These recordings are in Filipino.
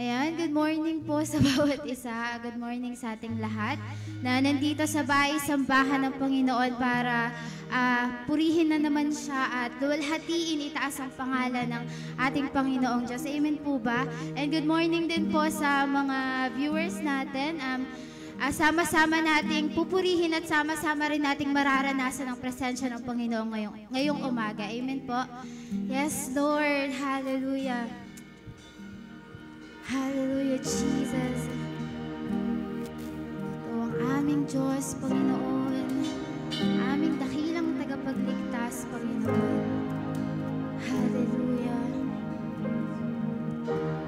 Ayan, good morning po sa bawat isa. Good morning sa ating lahat na nandito sa bahay-sambahan ng Panginoon para purihin na naman siya at luwalhatiin, itaas ang pangalan ng ating Panginoong Diyos. Amen po ba? And good morning din po sa mga viewers natin. Sama-sama nating pupurihin at sama-sama rin nating mararanasan ang presensya ng Panginoon ngayong umaga. Amen po. Yes, Lord. Hallelujah. Hallelujah, Jesus. Ito ang aming Diyos, Panginoon. Aming dakilang tagapagligtas, Panginoon. Hallelujah.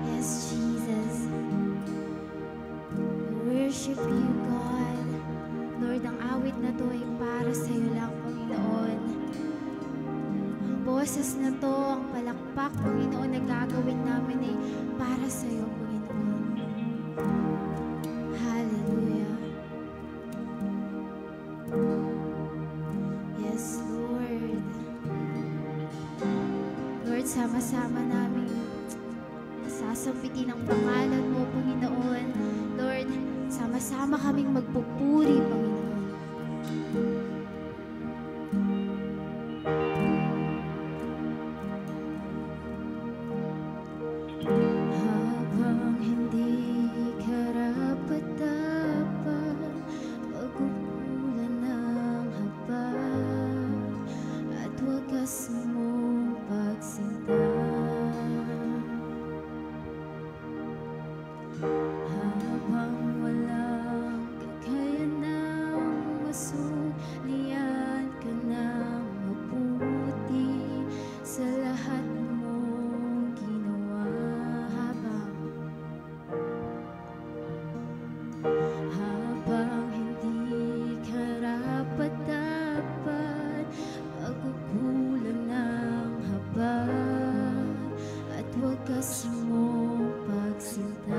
Yes, Jesus. We worship you, God. Lord, ang awit na to ay para sa iyo lang, Panginoon. Ang boses na to, ang palakpak, Panginoon, na gagawin namin ay para sa iyo, Panginoon. Hallelujah. Yes, Lord. Lord, sama-sama namin sasampitin ang pangalan mo, Panginoon. Lord, sama-sama kaming magpupuri, Panginoon. At wagas mong pagsinta.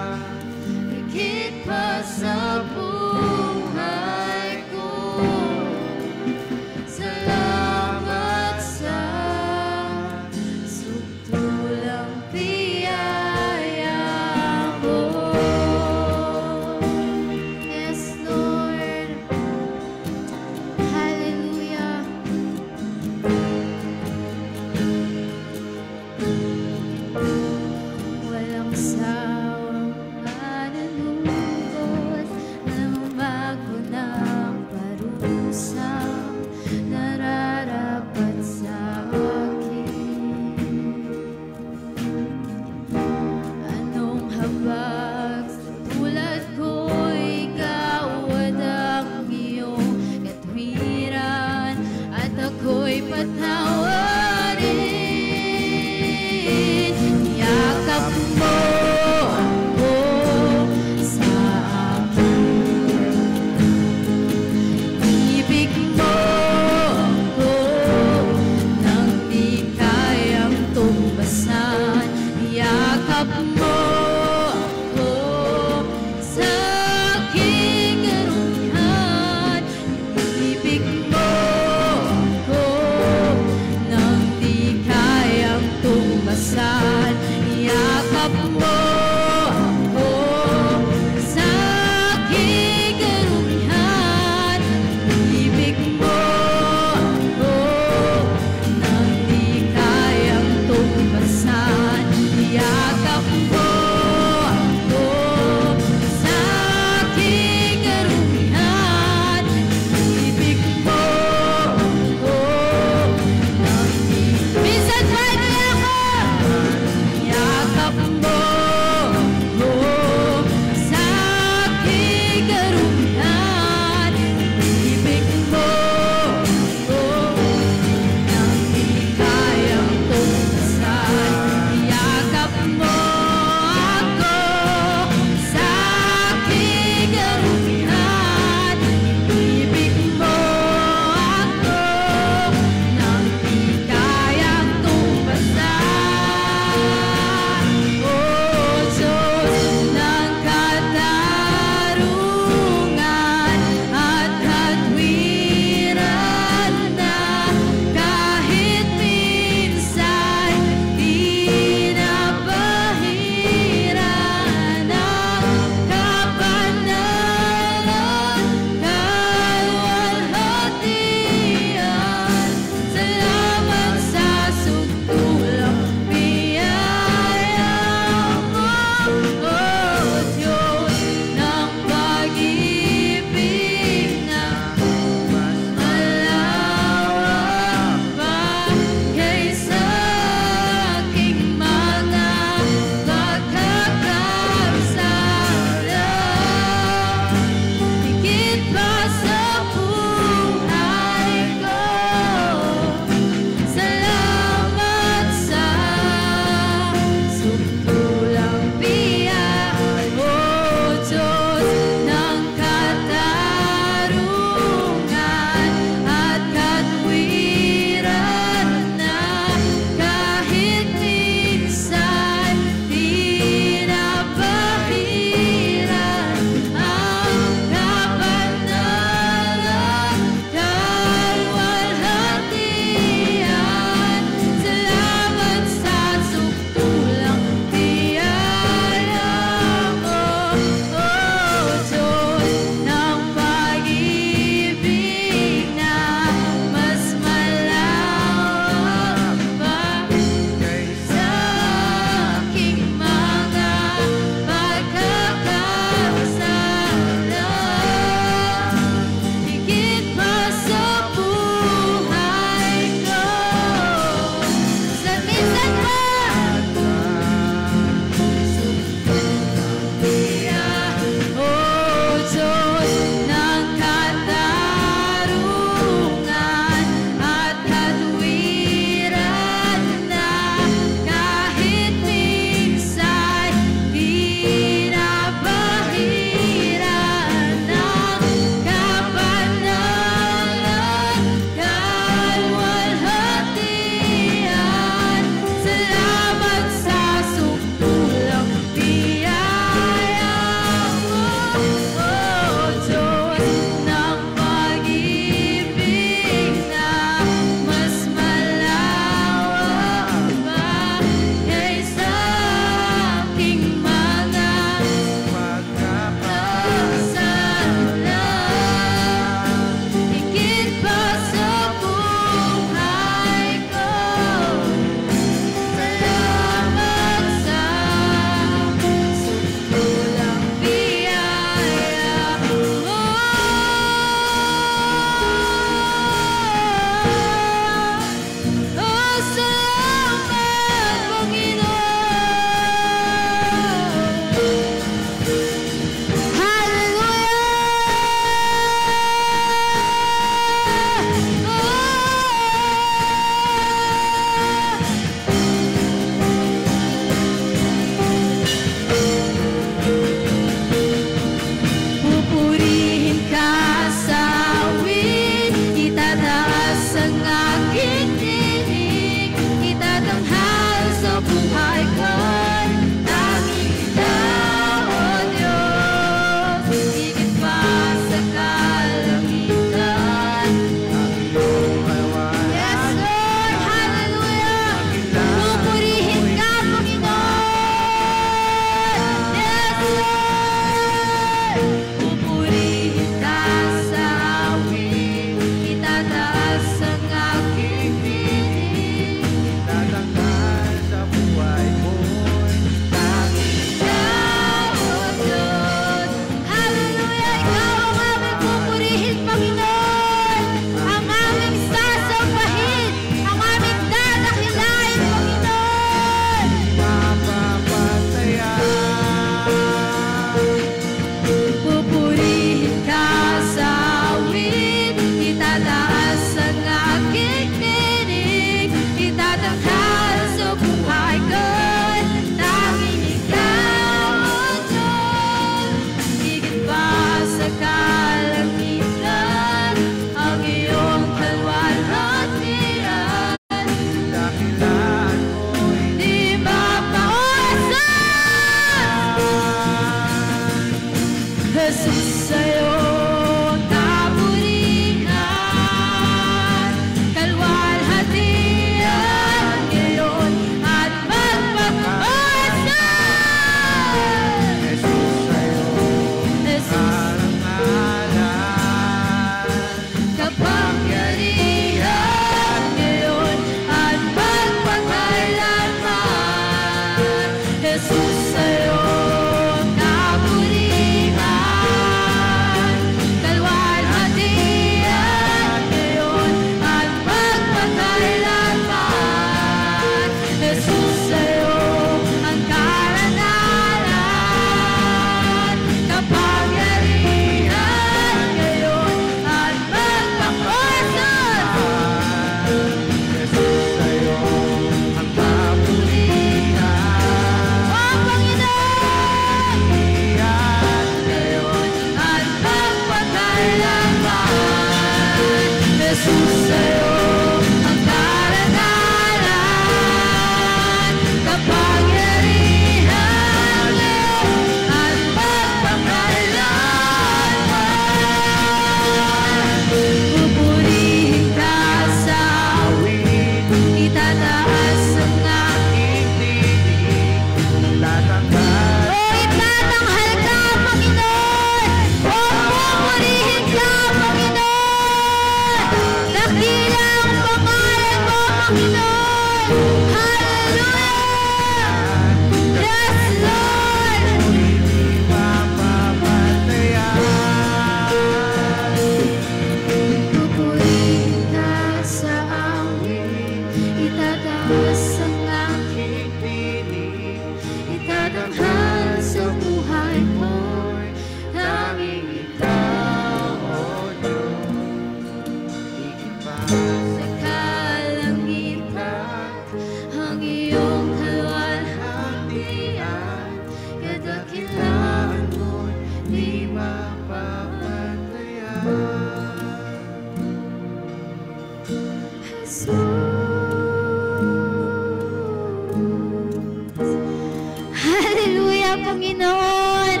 Hallelujah, Panginoon.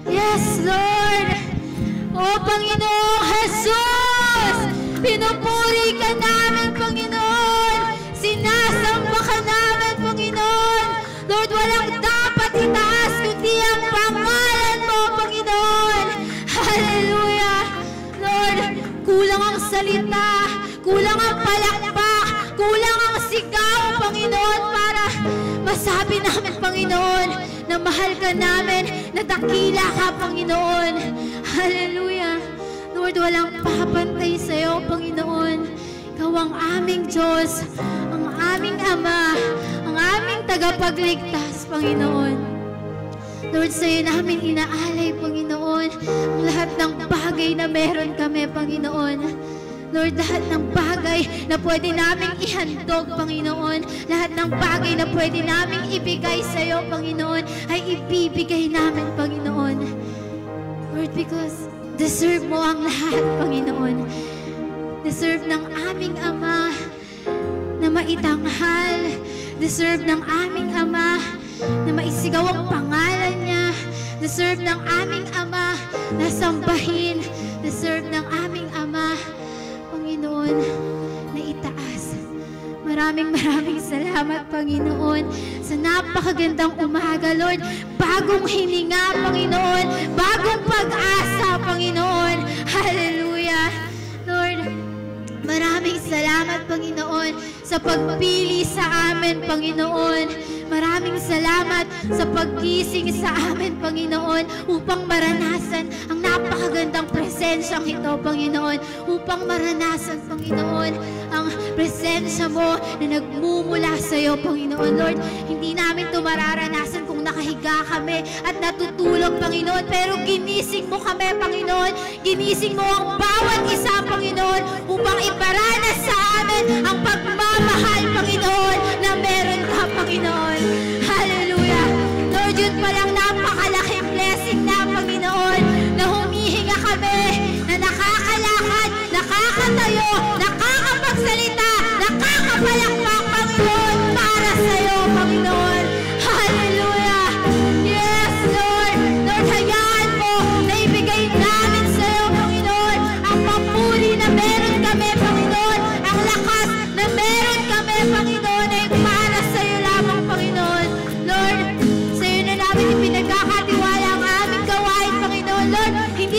Yes, Lord. O Panginoong Jesus, pinupuri ka namin, Panginoon. Sinasamba ka namin, Panginoon. Lord, walang dapat itaas kundi ang pangalan mo, Panginoon. Hallelujah. Lord, kulang ang salita, kulang ang palakpak, kulang ang sigaw, Panginoon, para masabi namin, Panginoon, na mahal ka namin, na dakila ka, Panginoon. Hallelujah. Lord, walang papantay sa'yo, Panginoon. Ikaw ang aming Diyos, ang aming Ama, ang aming tagapagligtas, Panginoon. Lord, sa'yo namin inaalay, Panginoon, ang lahat ng bagay na meron kami, Panginoon. Lord, lahat ng bagay na pwede naming ihandog, Panginoon, lahat ng bagay na pwede naming ibigay sa iyo, Panginoon, ay ibibigay namin, Panginoon. Lord, because deserve mo ang lahat, Panginoon. Deserve ng aming Ama na maitanghal. Deserve ng aming Ama na maisigaw ang pangalan niya. Deserve ng aming Ama na sambahin. Deserve ng aming Ama, Panginoon, na itaas. Maraming salamat, Panginoon, sa napakagandang umaga, Lord. Bagong hininga, Panginoon. Bagong pag-asa, Panginoon. Hallelujah. Lord, maraming salamat, Panginoon, sa pagpili sa amin, Panginoon. Maraming salamat sa paggising sa amin, Panginoon, upang maranasan ang napakagandang presensyang ito, Panginoon. Upang maranasan, Panginoon, ang presensya mo na nagmumula sa iyo, Panginoon. Lord, hindi namin ito mararanasan kung nakahiga kami at natutulog, Panginoon. Pero ginising mo kami, Panginoon. Ginising mo ang bawat isa, Panginoon, upang iparanas sa amin ang pagmamahal, Panginoon, na meron ka, Panginoon. Hallelujah. Lord, yun palang napakalaking blessing na, Panginoon, na humihinga kami, na nakakalakad, nakakatayo, nakakapagsalita, nakakapalakpak, Panginoon, para sa iyo, Panginoon. Hallelujah. Yes, Lord. Lord, hayaan mo na ibigay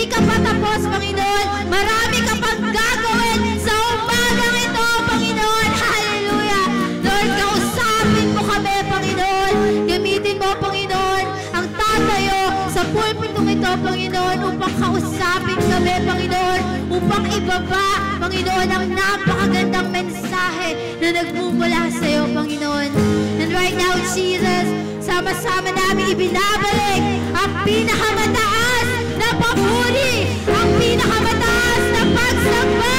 Hindi ka pa tapos, Panginoon. Marami ka pang gagawin sa umagang ito, Panginoon. Hallelujah. Lord, kausapin mo kami, Panginoon. Gamitin mo, Panginoon, ang tatayo sa pulpitong ito, Panginoon, upang kausapin kami, Panginoon, upang ibaba, Panginoon, ang napakagandang mensahe na nagmumula sa iyo, Panginoon. And right now, Jesus, sama-sama namin ibinabalik ang pinakamataas na papuri, ang pinakamataas na pagsamba,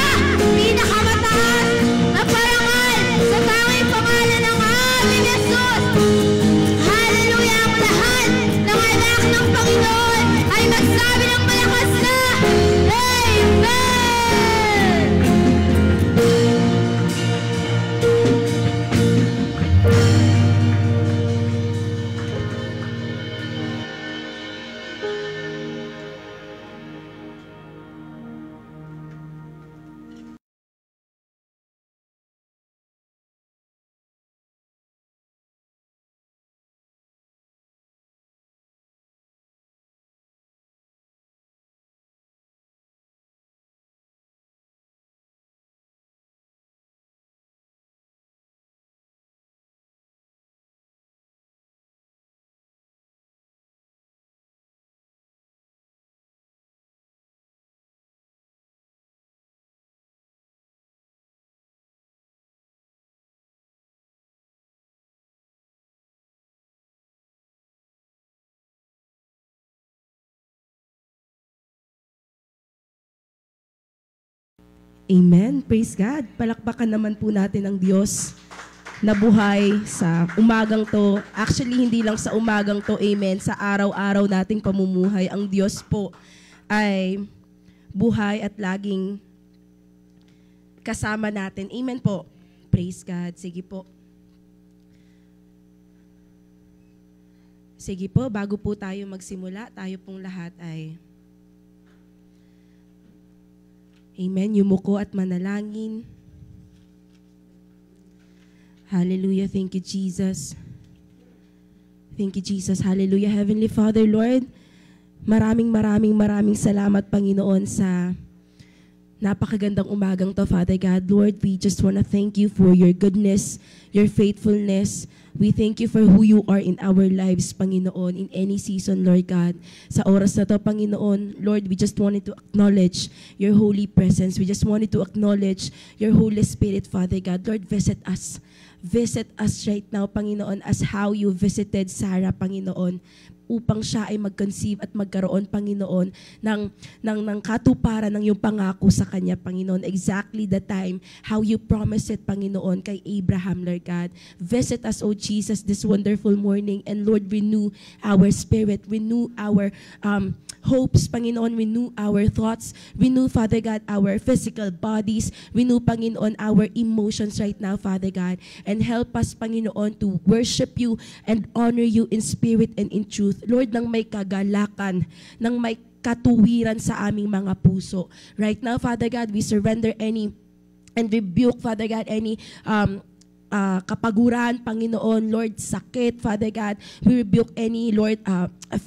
pinakamataas na parangal sa tanging pangalan ng aming Jesus. Hallelujah! Ang lahat ng anak ng Panginoon ay magsabi ng malakas na Amen! Amen. Praise God. Palakpakan naman po natin ang Diyos na buhay sa umagang to. Actually, hindi lang sa umagang to, amen, sa araw-araw nating pamumuhay. Ang Diyos po ay buhay at laging kasama natin. Amen po. Praise God. Sige po. Sige po, bago po tayo magsimula, tayo pong lahat ay amen. Yumuko at manalangin. Hallelujah. Thank you, Jesus. Thank you, Jesus. Hallelujah. Heavenly Father, Lord, maraming salamat, Panginoon, sa napakagandang umagang to, Father God. Lord, we just want to thank you for your goodness, your faithfulness. We thank you for who you are in our lives, Panginoon, in any season, Lord God. Sa oras na to, Panginoon, Lord, we just wanted to acknowledge your holy presence. We just wanted to acknowledge your Holy Spirit, Father God. Lord, visit us. Visit us right now, Panginoon, as how you visited Sarah, Panginoon, upang siya ay mag-conceive at magkaroon, Panginoon, ng katuparan ng iyong pangako sa kanya, Panginoon. Exactly the time how you promised it, Panginoon, kay Abraham, Lord God. Visit us, O Jesus, this wonderful morning, and Lord, renew our spirit, renew our hopes, Panginoon, renew our thoughts, renew, Father God, our physical bodies, renew, Panginoon, our emotions right now, Father God, and help us, Panginoon, to worship you and honor you in spirit and in truth. Lord, nang may kagalakan, nang may katuwiran sa aming mga puso. Right now, Father God, we surrender any and rebuke, Father God, any kapaguran, Panginoon, Lord, sakit, Father God. We rebuke any, Lord,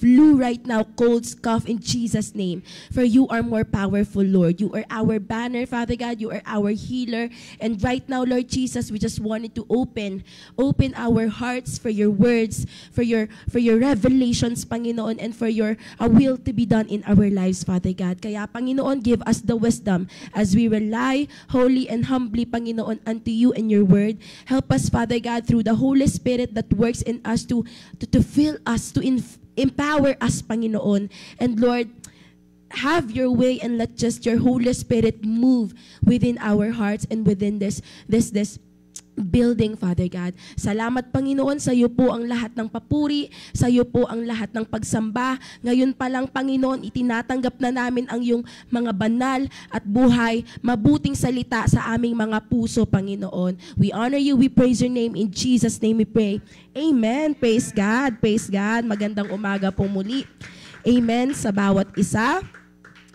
flu right now, colds, cough, in Jesus' name. For you are more powerful, Lord. You are our banner, Father God. You are our healer. And right now, Lord Jesus, we just wanted to open our hearts for your words, for your revelations, Panginoon, and for your will to be done in our lives, Father God. Kaya, Panginoon, give us the wisdom as we rely wholly and humbly, Panginoon, unto you and your word. Help us, Father God, through the Holy Spirit that works in us to fill us, to empower us, Panginoon. And Lord, have your way and let just your Holy Spirit move within our hearts and within this building, Father God. Salamat, Panginoon, sa iyo po ang lahat ng papuri, sa iyo po ang lahat ng pagsamba. Ngayon pa lang, Panginoon, itinatanggap na namin ang iyong mga banal at buhay, mabuting salita sa aming mga puso, Panginoon. We honor you, we praise your name, in Jesus' name we pray. Amen. Praise God, praise God. Magandang umaga po muli. Amen sa bawat isa.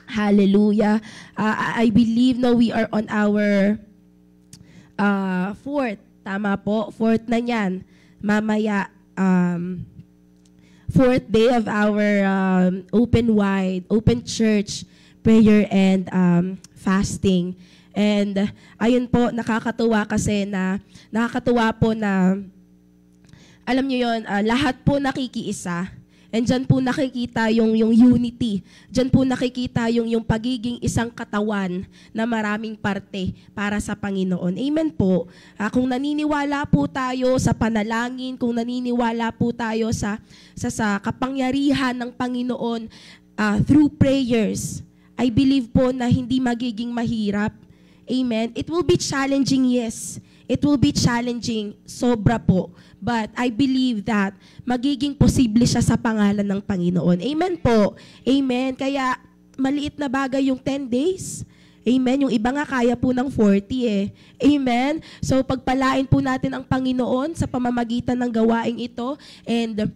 Hallelujah. I believe now we are on our fourth, tama po, fourth na yan. Mamaya, fourth day of our open church prayer and fasting. And ayun po, nakakatuwa po na alam niyo yon, lahat po nakikiisa. And dyan po nakikita yung unity. Dyan po nakikita yung pagiging isang katawan na maraming parte para sa Panginoon. Amen po. Kung naniniwala po tayo sa panalangin, kung naniniwala po tayo sa kapangyarihan ng Panginoon through prayers, I believe po na hindi magiging mahirap. Amen. It will be challenging, yes. It will be challenging, sobra po. But I believe that magiging posible siya sa pangalan ng Panginoon. Amen po. Amen. Kaya maliit na bagay yung 10 days. Amen. Yung iba nga kaya po ng 40 eh. Amen. So pagpalain po natin ang Panginoon sa pamamagitan ng gawaing ito. And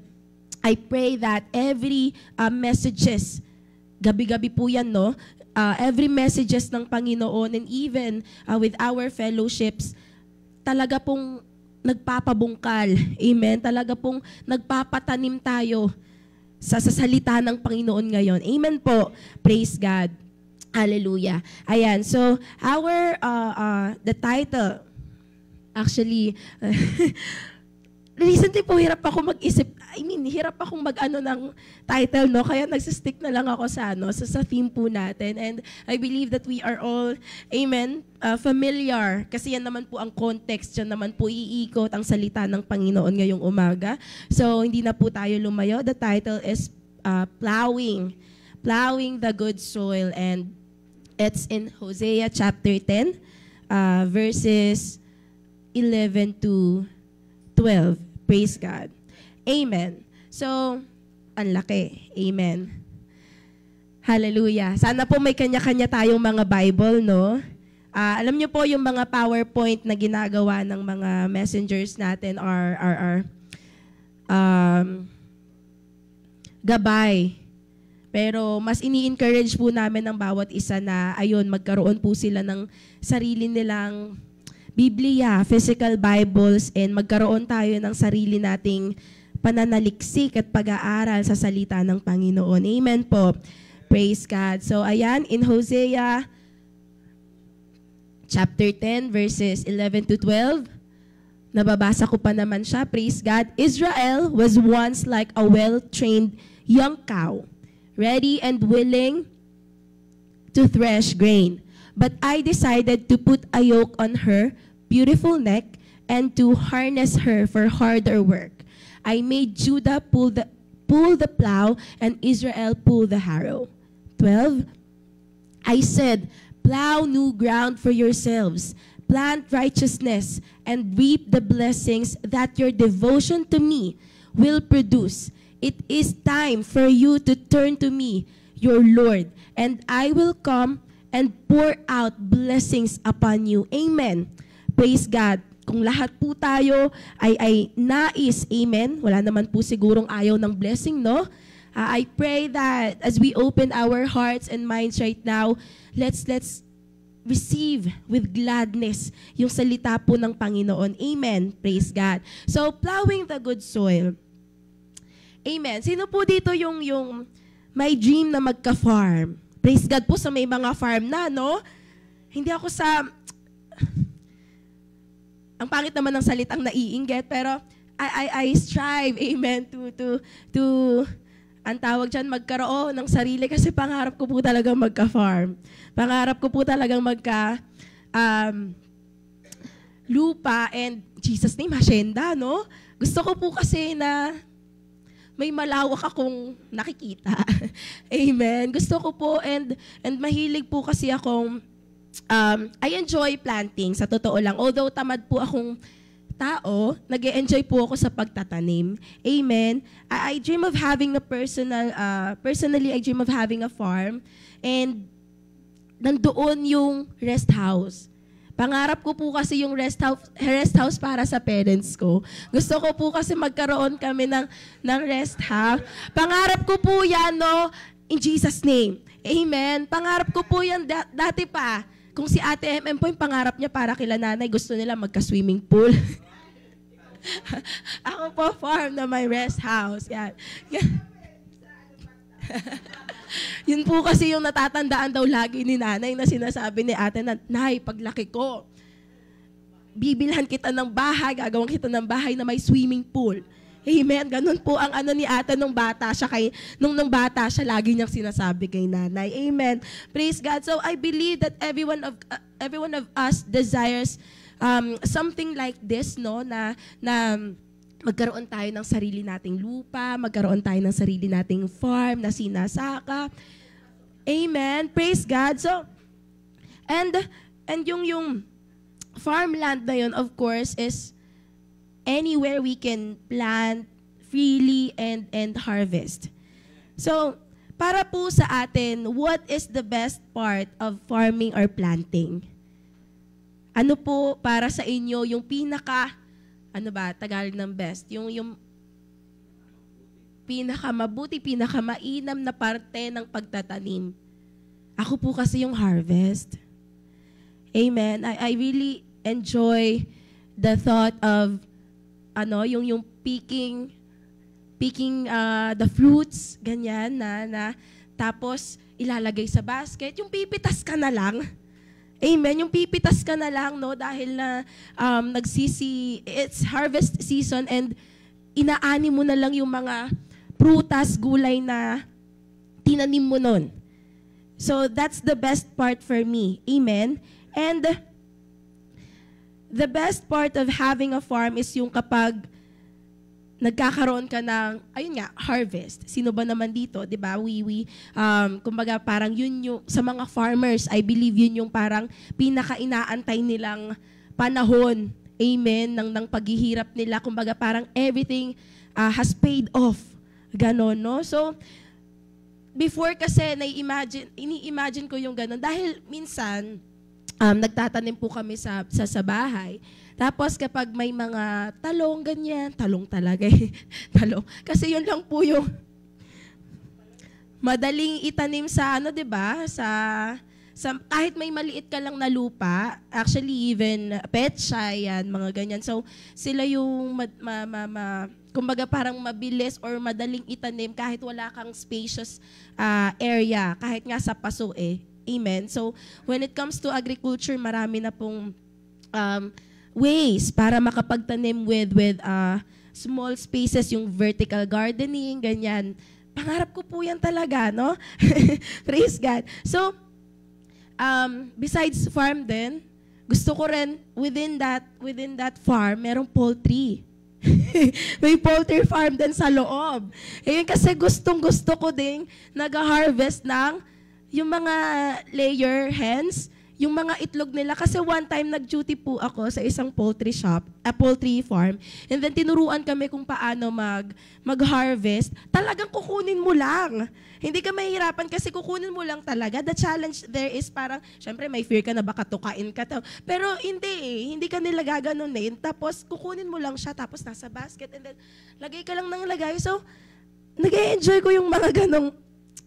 I pray that every messages, gabi-gabi po yan, no? Every messages ng Panginoon and even with our fellowships, talaga pong nagpapabungkal. Amen? Talaga pong nagpapatanim tayo sa salita ng Panginoon ngayon. Amen po. Praise God. Hallelujah. Ayan. So, the title, actually, recently po, hirap ako mag-isip. Hirap akong mag-ano ng title, no? Kaya nagsistick na lang ako sa theme po natin. And I believe that we are all, amen, familiar. Kasi yan naman po ang context, yan naman po iikot ang salita ng Panginoon ngayong umaga. So, hindi na po tayo lumayo. The title is Plowing the Good Soil. And it's in Hosea chapter 10, verses 11 to 12. Praise God. Amen. So, ang laki. Amen. Hallelujah. Sana po may kanya-kanya tayong mga Bible, no? Alam niyo po yung mga PowerPoint na ginagawa ng mga messengers natin are gabay. Pero mas ini-encourage po namin ng bawat isa na ayun, magkaroon po sila ng sarili nilang Biblia, physical Bibles, and magkaroon tayo ng sarili nating pananaliksik at pag-aaral sa salita ng Panginoon. Amen po. Praise God. So ayan, in Hosea chapter 10, verses 11 to 12, nababasa ko pa naman siya. Praise God. Israel was once like a well-trained young cow, ready and willing to thresh grain. But I decided to put a yoke on her beautiful neck and to harness her for harder work. I made Judah pull the plow and Israel pull the harrow. 12. I said, plow new ground for yourselves, plant righteousness, and reap the blessings that your devotion to me will produce. It is time for you to turn to me, your Lord, and I will come and pour out blessings upon you. Amen. Praise God. Kung lahat po tayo ay nais, amen, wala naman po sigurong ayaw ng blessing, no? I pray that as we open our hearts and minds right now, let's receive with gladness yung salita po ng Panginoon. Amen. Praise God. So, plowing the good soil. Amen. Sino po dito yung may dream na magka-farm? Praise God po sa may mga farm na, no? Hindi ako ang pangit naman ng salitang naiinggit, pero I strive, amen, to ang tawag dyan, magkaroon ng sarili kasi pangarap ko po talagang magka-farm. Pangarap ko po talagang lupa and Jesus name, hacienda, no? Gusto ko po kasi na may malawak akong nakikita. Amen. Gusto ko po and mahilig po kasi akong I enjoy planting sa totoo lang. Although tamad po akong tao, nag-e-enjoy po ako sa pagtatanim. Amen. I dream of having a personally I dream of having a farm and nandoon yung rest house. Pangarap ko po kasi yung rest house para sa parents ko. Gusto ko po kasi magkaroon kami ng rest house. Pangarap ko po yan, no? In Jesus' name. Amen. Pangarap ko po yan dati pa. Kung si Ate MM po yung pangarap niya para kila nanay, gusto nila magka-swimming pool. Ako po farm na may rest house. Yan. Yun po kasi yung natatandaan daw lagi ni nanay na sinasabi ni ate na, Nay, paglaki ko, bibilhan kita ng bahay, gagawin kita ng bahay na may swimming pool. Amen. Ganun po ang ano ni ate nung bata siya, nung bata siya, lagi niyang sinasabi kay nanay. Amen. Praise God. So I believe that every one of us desires something like this, no, na magkaroon tayo ng sarili nating lupa, magkaroon tayo ng sarili nating farm na sinasaka. Amen. Praise God. So, and yung farmland na yun, of course, is anywhere we can plant freely and harvest. So, para po sa atin, what is the best part of farming or planting? Ano po para sa inyo yung Tagalog ng best? Yung pinakamabuti, pinakamainam na parte ng pagtatanim. Ako po kasi yung harvest. Amen. I really enjoy the thought of yung picking the fruits, ganyan na tapos ilalagay sa basket, yung pipitas ka na lang. Amen. Yung pipitas ka na lang, no, dahil na it's harvest season and inaani mo na lang yung mga prutas, gulay na tinanim mo nun. So that's the best part for me. Amen. And the best part of having a farm is yung kapag nagkakaroon ka ng, harvest. Sino ba naman dito, di ba? Kumbaga parang yun yung, sa mga farmers, I believe yun yung parang pinaka-inaantay nilang panahon, amen, ng paghihirap nila. Kumbaga parang everything has paid off. Ganon, no? So, before kasi, ini-imagine ko yung ganon. Dahil minsan, nagtatanim po kami sa bahay. Tapos kapag may mga talong, ganyan, talong talaga talong. Kasi yun lang po yung madaling itanim sa diba? Sa kahit may maliit ka lang na lupa, actually even petsa, yan, mga ganyan. So sila yung kumbaga parang mabilis or madaling itanim kahit wala kang spacious area, kahit nga sa paso Amen. So when it comes to agriculture, marami na pong ways para makapagtanim with small spaces, yung vertical gardening, ganyan. Pangarap ko po yan talaga, no? Praise God. So, besides farm din, gusto ko rin within that farm, merong poultry. May poultry farm din sa loob. Ayun kasi gustong-gusto ko din nag-harvest ng yung mga layer hens, yung mga itlog nila. Kasi one time nag-duty po ako sa isang poultry farm. And then tinuruan kami kung paano mag-harvest. Talagang kukunin mo lang. Hindi ka mahihirapan kasi kukunin mo lang talaga. The challenge there is parang, syempre may fear ka na baka tukain ka. Pero hindi hindi ka nila gaganunin. Tapos kukunin mo lang siya, tapos nasa basket. And then lagay ka lang ng lagay. So, nag-enjoy ko yung mga ganong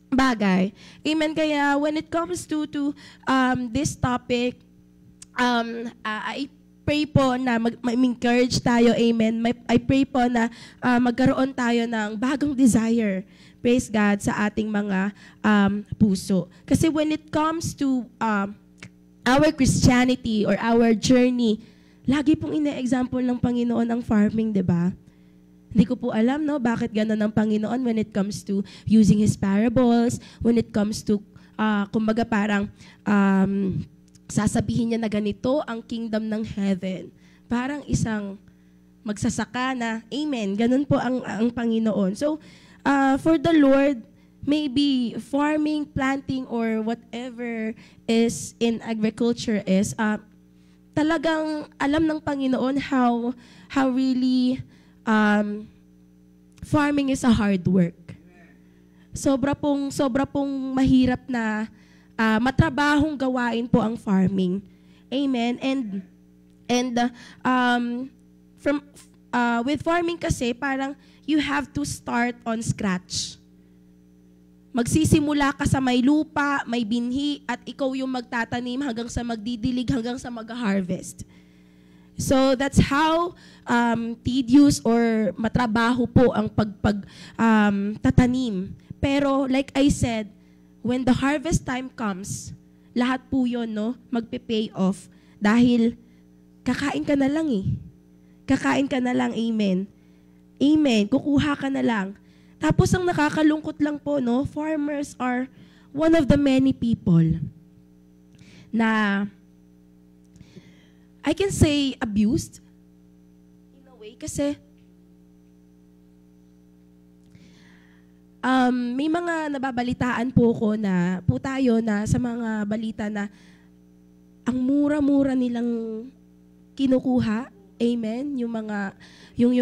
bagay. Amen. Kaya when it comes to this topic, I pray po na ma-encourage tayo. Amen. I pray po na magkaroon tayo ng bagong desire. Praise God sa ating mga puso. Kasi when it comes to our Christianity or our journey, lagi pong ine-example ng Panginoon ang farming, di ba? Hindi ko po alam, no, bakit gano'n ang Panginoon when it comes to using His parables, when it comes to, kumbaga parang, sasabihin niya na ganito ang kingdom ng heaven. Parang isang magsasaka na, amen, ganun po ang Panginoon. So, for the Lord, maybe farming, planting, or whatever is in agriculture is, talagang alam ng Panginoon how really, farming is a hard work. Sobra pong mahirap na matrabahong gawain po ang farming. Amen. And with farming kasi parang you have to start on scratch. Magsisimula ka sa may lupa, may binhi, at ikaw yung magtatanim hanggang sa magdidilig, hanggang sa mag-harvest. So that's how tedious or matrabaho po ang tatanim. Pero like I said, when the harvest time comes, lahat po yun, no, magpe-pay off. Dahil kakain ka na lang eh. Kakain ka na lang, amen. Amen, kukuha ka na lang. Tapos ang nakakalungkot lang po, no, farmers are one of the many people na I can say abused in a way kasi may mga nababalitaan po ko na po tayo na sa mga balita na ang mura-mura nilang kinukuha, amen, yung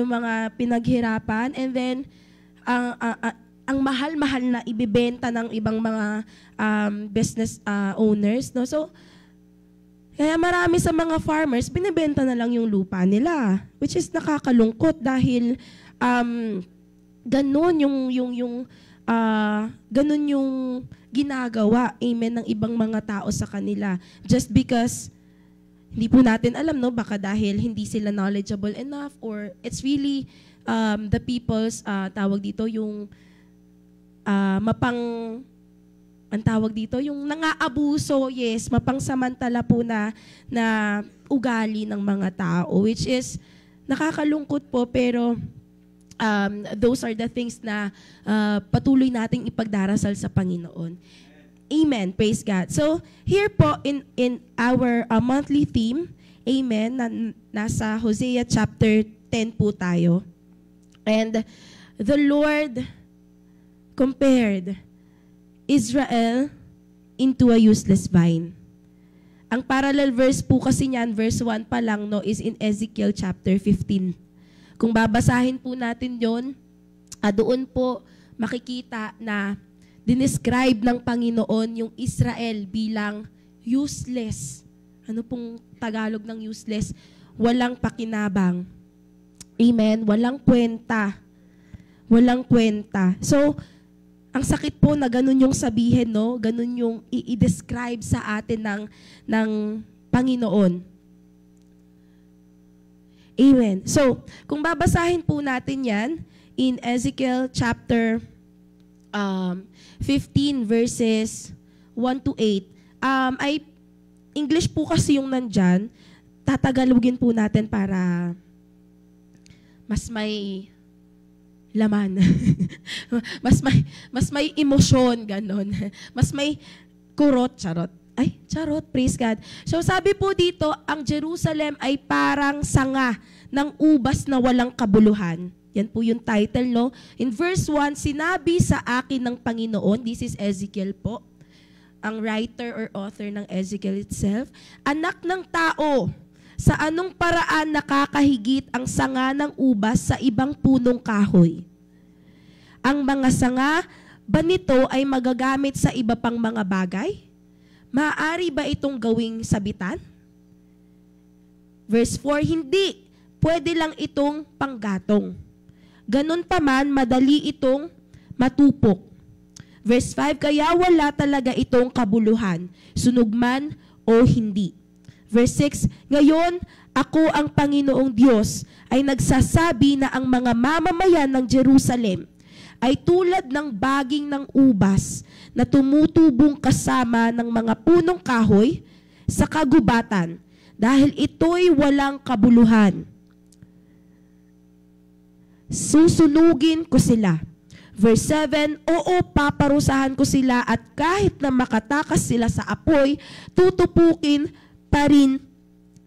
mga pinaghirapan, and then ang mahal-mahal na ibebenta ng ibang mga business owners, no? So kaya marami sa mga farmers binebenta na lang yung lupa nila, which is nakakalungkot dahil ganun yung ginagawa, amen, ng ibang mga tao sa kanila. Just because, hindi po natin alam, no, baka dahil hindi sila knowledgeable enough or it's really the people's, tawag dito, yung ang tawag dito, yung nangaabuso, yes, mapangsamantala po na ugali ng mga tao, which is nakakalungkot po, pero those are the things na patuloy nating ipagdarasal sa Panginoon. Amen. Praise God. So, here po in our monthly theme, amen, nasa Hosea chapter 10 po tayo. And the Lord compared Israel into a useless vine. Ang parallel verse po kasi niyan, verse 1 pa lang, no, is in Ezekiel chapter 15. Kung babasahin po natin yon, doon po makikita na dinescribe ng Panginoon yung Israel bilang useless. Ano pong Tagalog ng useless? Walang pakinabang. Amen? Walang kwenta. Walang kwenta. So, ang sakit po na ganun yung sabihin, no? Ganun yung i-describe sa atin ng Panginoon. Amen. So, kung babasahin po natin yan, in Ezekiel chapter 15 verses 1 to 8, ay English po kasi yung nandyan, tatagalogin po natin para mas may laman. mas may emosyon, ganon. Mas may kurot, charot. Ay, charot, praise God. So sabi po dito, ang Jerusalem ay parang sanga ng ubas na walang kabuluhan. Yan po yung title, no? In verse 1, sinabi sa akin ng Panginoon, this is Ezekiel po, ang writer or author ng Ezekiel itself, anak ng tao, sa anong paraan nakakahigit ang sanga ng ubas sa ibang punong kahoy? Ang mga sanga ba nito ay magagamit sa iba pang mga bagay? Maaari ba itong gawing sabitan? Verse 4, hindi. Pwede lang itong panggatong. Ganun pa man, madali itong matupok. Verse 5, kaya wala talaga itong kabuluhan, sunog man o hindi. Verse 6, ngayon, ako ang Panginoong Diyos ay nagsasabi na ang mga mamamayan ng Jerusalem ay tulad ng baging ng ubas na tumutubong kasama ng mga punong kahoy sa kagubatan dahil ito'y walang kabuluhan. Susunugin ko sila. Verse 7, oo, paparusahan ko sila at kahit na makatakas sila sa apoy, tutupukin pa rin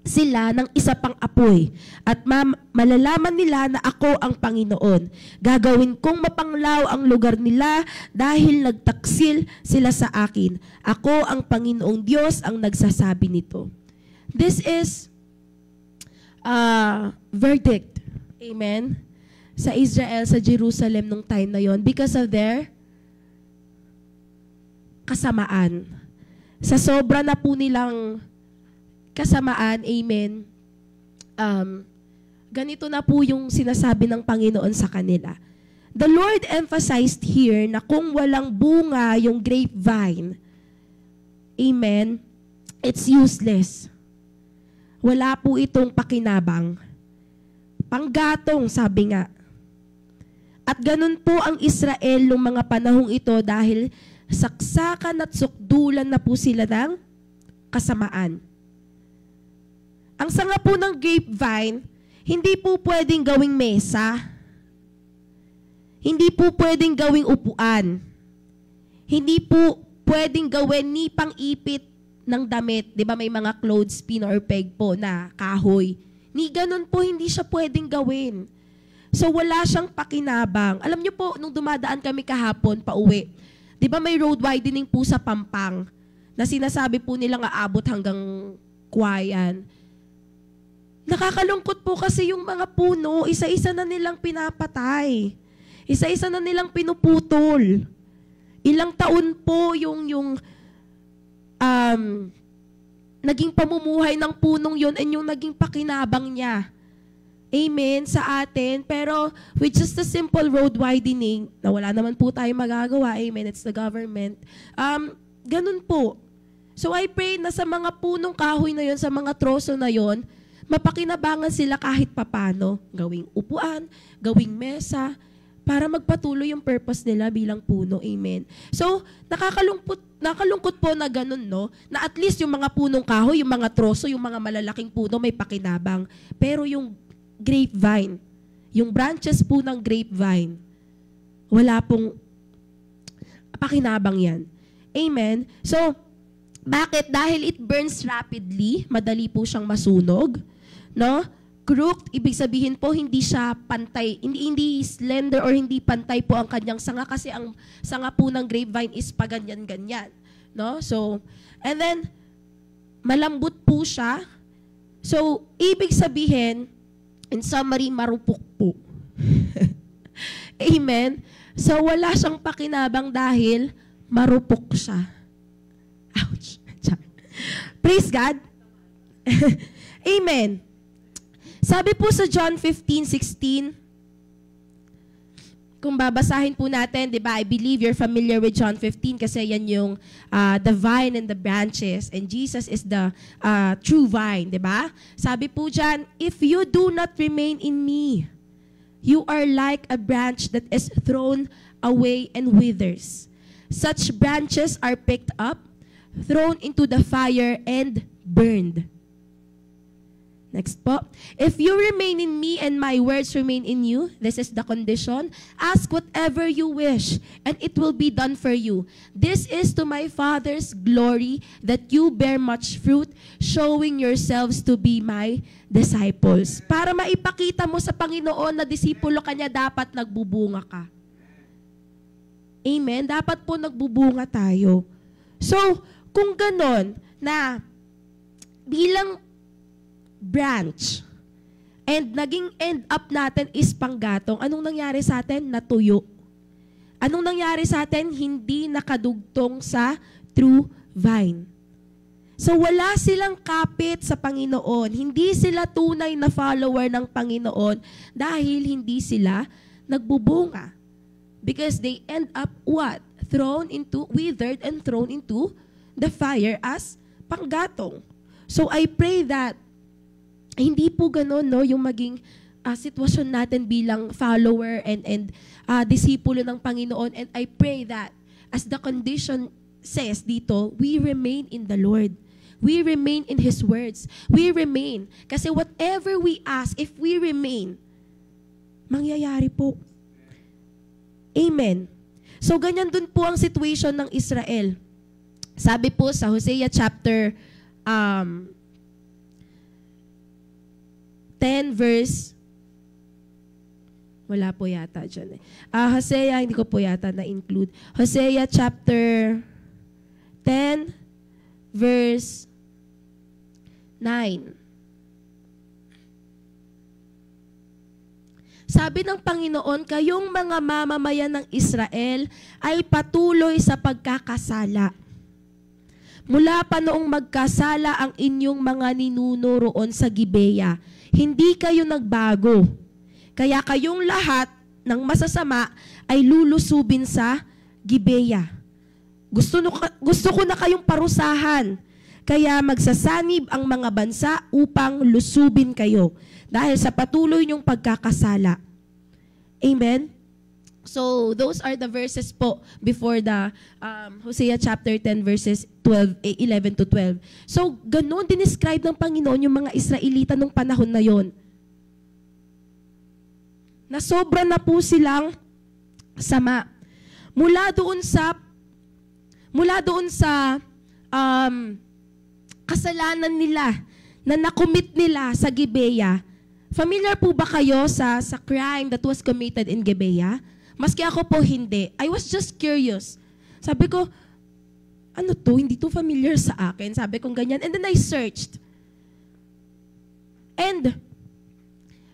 sila ng isa pang apoy at malalaman nila na ako ang Panginoon. Gagawin kong mapanglaw ang lugar nila dahil nagtaksil sila sa akin. Ako ang Panginoong Diyos ang nagsasabi nito. This is verdict. Amen? Sa Israel, sa Jerusalem nung time na yon because of their kasamaan. Sa sobra na po nilang kasamaan, amen, ganito na po yung sinasabi ng Panginoon sa kanila. The Lord emphasized here na kung walang bunga yung grapevine, amen, it's useless. wala po itong pakinabang. Panggatong, sabi nga. At ganun po ang Israel noong mga panahong ito dahil saksakan at sukdulan na po sila ng kasamaan. Ang sanga po ng grapevine, hindi po pwedeng gawing mesa. Hindi po pwedeng gawing upuan. Hindi po pwedeng gawin ni pang-ipit ng damit. Di ba may mga clothespin or peg po na kahoy. Ni ganun po hindi siya pwedeng gawin. So wala siyang pakinabang. Alam niyo po, nung dumadaan kami kahapon pauwi, di ba may road widening po sa Pampang na sinasabi po nilang aabot hanggang Kuwayan. Nakakalungkot po kasi yung mga puno, isa-isa na nilang pinapatay. Isa-isa na nilang pinuputol. Ilang taon po yung naging pamumuhay ng punong yon and yung naging pakinabang niya. Amen, sa atin. Pero with just a simple road widening, na wala naman po tayo magagawa, amen, it's the government, ganun po. So I pray na sa mga punong kahoy na yon, sa mga troso na yon, mapakinabangan sila kahit papano. Gawing upuan, gawing mesa, para magpatuloy yung purpose nila bilang puno. Amen. So, nakalungkot po na ganun, no? Na at least yung mga punong kahoy, yung mga troso, yung mga malalaking puno, may pakinabang. Pero yung grapevine, yung branches po ng grapevine, wala pong pakinabang yan. Amen. So, bakit? Dahil it burns rapidly, madali po siyang masunog, no? Crooked, ibig sabihin po hindi siya pantay, hindi slender or hindi pantay po ang kanyang sanga kasi ang sanga po ng grapevine is paganyan-ganyan, no? So, and then malambot po siya. So, ibig sabihin, in summary, marupok po. Amen. So, wala siyang pakinabang dahil marupok siya. Ouch. Praise God. Amen. Sabi po sa John 15:16, kung babasahin po natin, di ba, I believe you're familiar with John 15 kasi yan yung the vine and the branches and Jesus is the true vine, di ba? Sabi po dyan, if you do not remain in me, you are like a branch that is thrown away and withers. Such branches are picked up, thrown into the fire, and burned. Next po. If you remain in me and my words remain in you, this is the condition, ask whatever you wish, and it will be done for you. This is to my Father's glory, that you bear much fruit, showing yourselves to be my disciples. Para maipakita mo sa Panginoon na disipulo ka niya, dapat nagbubunga ka. Amen? Dapat po nagbubunga tayo. So, kung ganon, na bilang branch, and naging end up natin is panggatong, anong nangyari sa atin? Natuyo. Anong nangyari sa atin? Hindi nakadugtong sa true vine. So wala silang kapit sa Panginoon. Hindi sila tunay na follower ng Panginoon dahil hindi sila nagbubunga. Because they end up what? Withered and thrown into the fire as panggatong. So I pray that hindi po gano'n, no, yung maging sitwasyon natin bilang follower and disipulo ng Panginoon. And I pray that as the condition says dito, we remain in the Lord. We remain in His words. We remain. Kasi whatever we ask, if we remain, mangyayari po. Amen. So ganyan dun po ang situation ng Israel. Sabi po sa Hosea chapter 10 verse, wala po yata dyan eh. Hosea, hindi ko po yata na-include. Hosea chapter 10 verse 9. Sabi ng Panginoon, kayong mga mamamayan ng Israel ay patuloy sa pagkakasala. Mula pa noong magkasala ang inyong mga ninuno roon sa Gibeya, hindi kayo nagbago. Kaya kayong lahat ng masasama ay lulusubin sa Gibeya. Gusto ko na kayong parusahan. Kaya magsasanib ang mga bansa upang lusubin kayo dahil sa patuloy niyong pagkakasala. Amen? So, those are the verses po before the Hosea chapter 10 verses 11 to 12. So, ganun dinescribe ng Panginoon yung mga Israelita nung panahon na yon. Na sobra na po silang sama. Mula doon sa kasalanan nila na nakomit nila sa Gibeah. Familiar po ba kayo sa crime that was committed in Gibeah? Maski ako po hindi. I was just curious. Sabi ko, ano to? Hindi to familiar sa akin. Sabi ko ganyan. And then I searched. And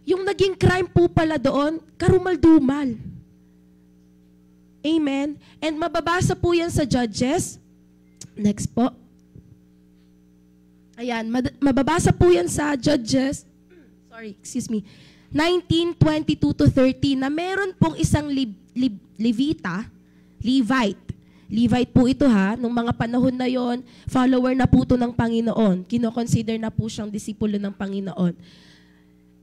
yung naging crime po pala doon, karumal-dumal. Amen? And mababasa po yan sa Judges. Next po. Ayan, mababasa po yan sa Judges, 19:22 to 30, na meron pong isang Levite po ito nung mga panahon na yon, follower na po ito ng Panginoon. Kino-consider na po siyang disipulo ng Panginoon.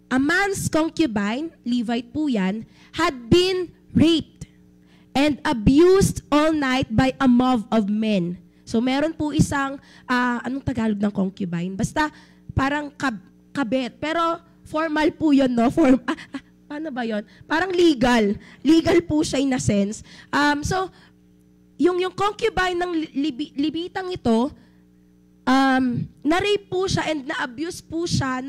A man's concubine, Levite po yan, had been raped and abused all night by a mob of men. So meron po isang, anong Tagalog ng concubine? Basta parang kabet. Pero formal po yun, no? Paano ba yun? Parang legal. Legal po siya in a sense. So, yung concubine ng Levitang ito, na-rape po siya and na-abuse po siya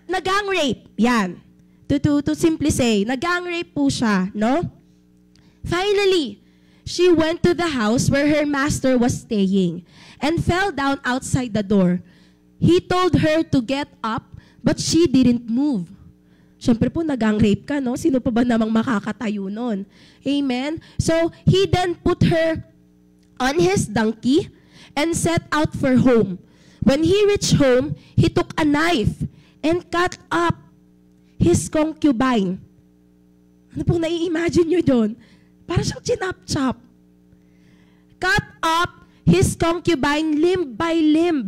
na-gang rape. Yan. To simply say, na-gang rape po siya, no? Finally, she went to the house where her master was staying and fell down outside the door. He told her to get up, but she didn't move. Siyempre po, nagang rape ka, no? Sino pa ba namang makakatayo nun? Amen? So, he then put her on his donkey and set out for home. When he reached home, he took a knife and cut up his concubine. Ano pong nai-imagine nyo doon? Para siyang chinap-chop. Cut up his concubine limb by limb.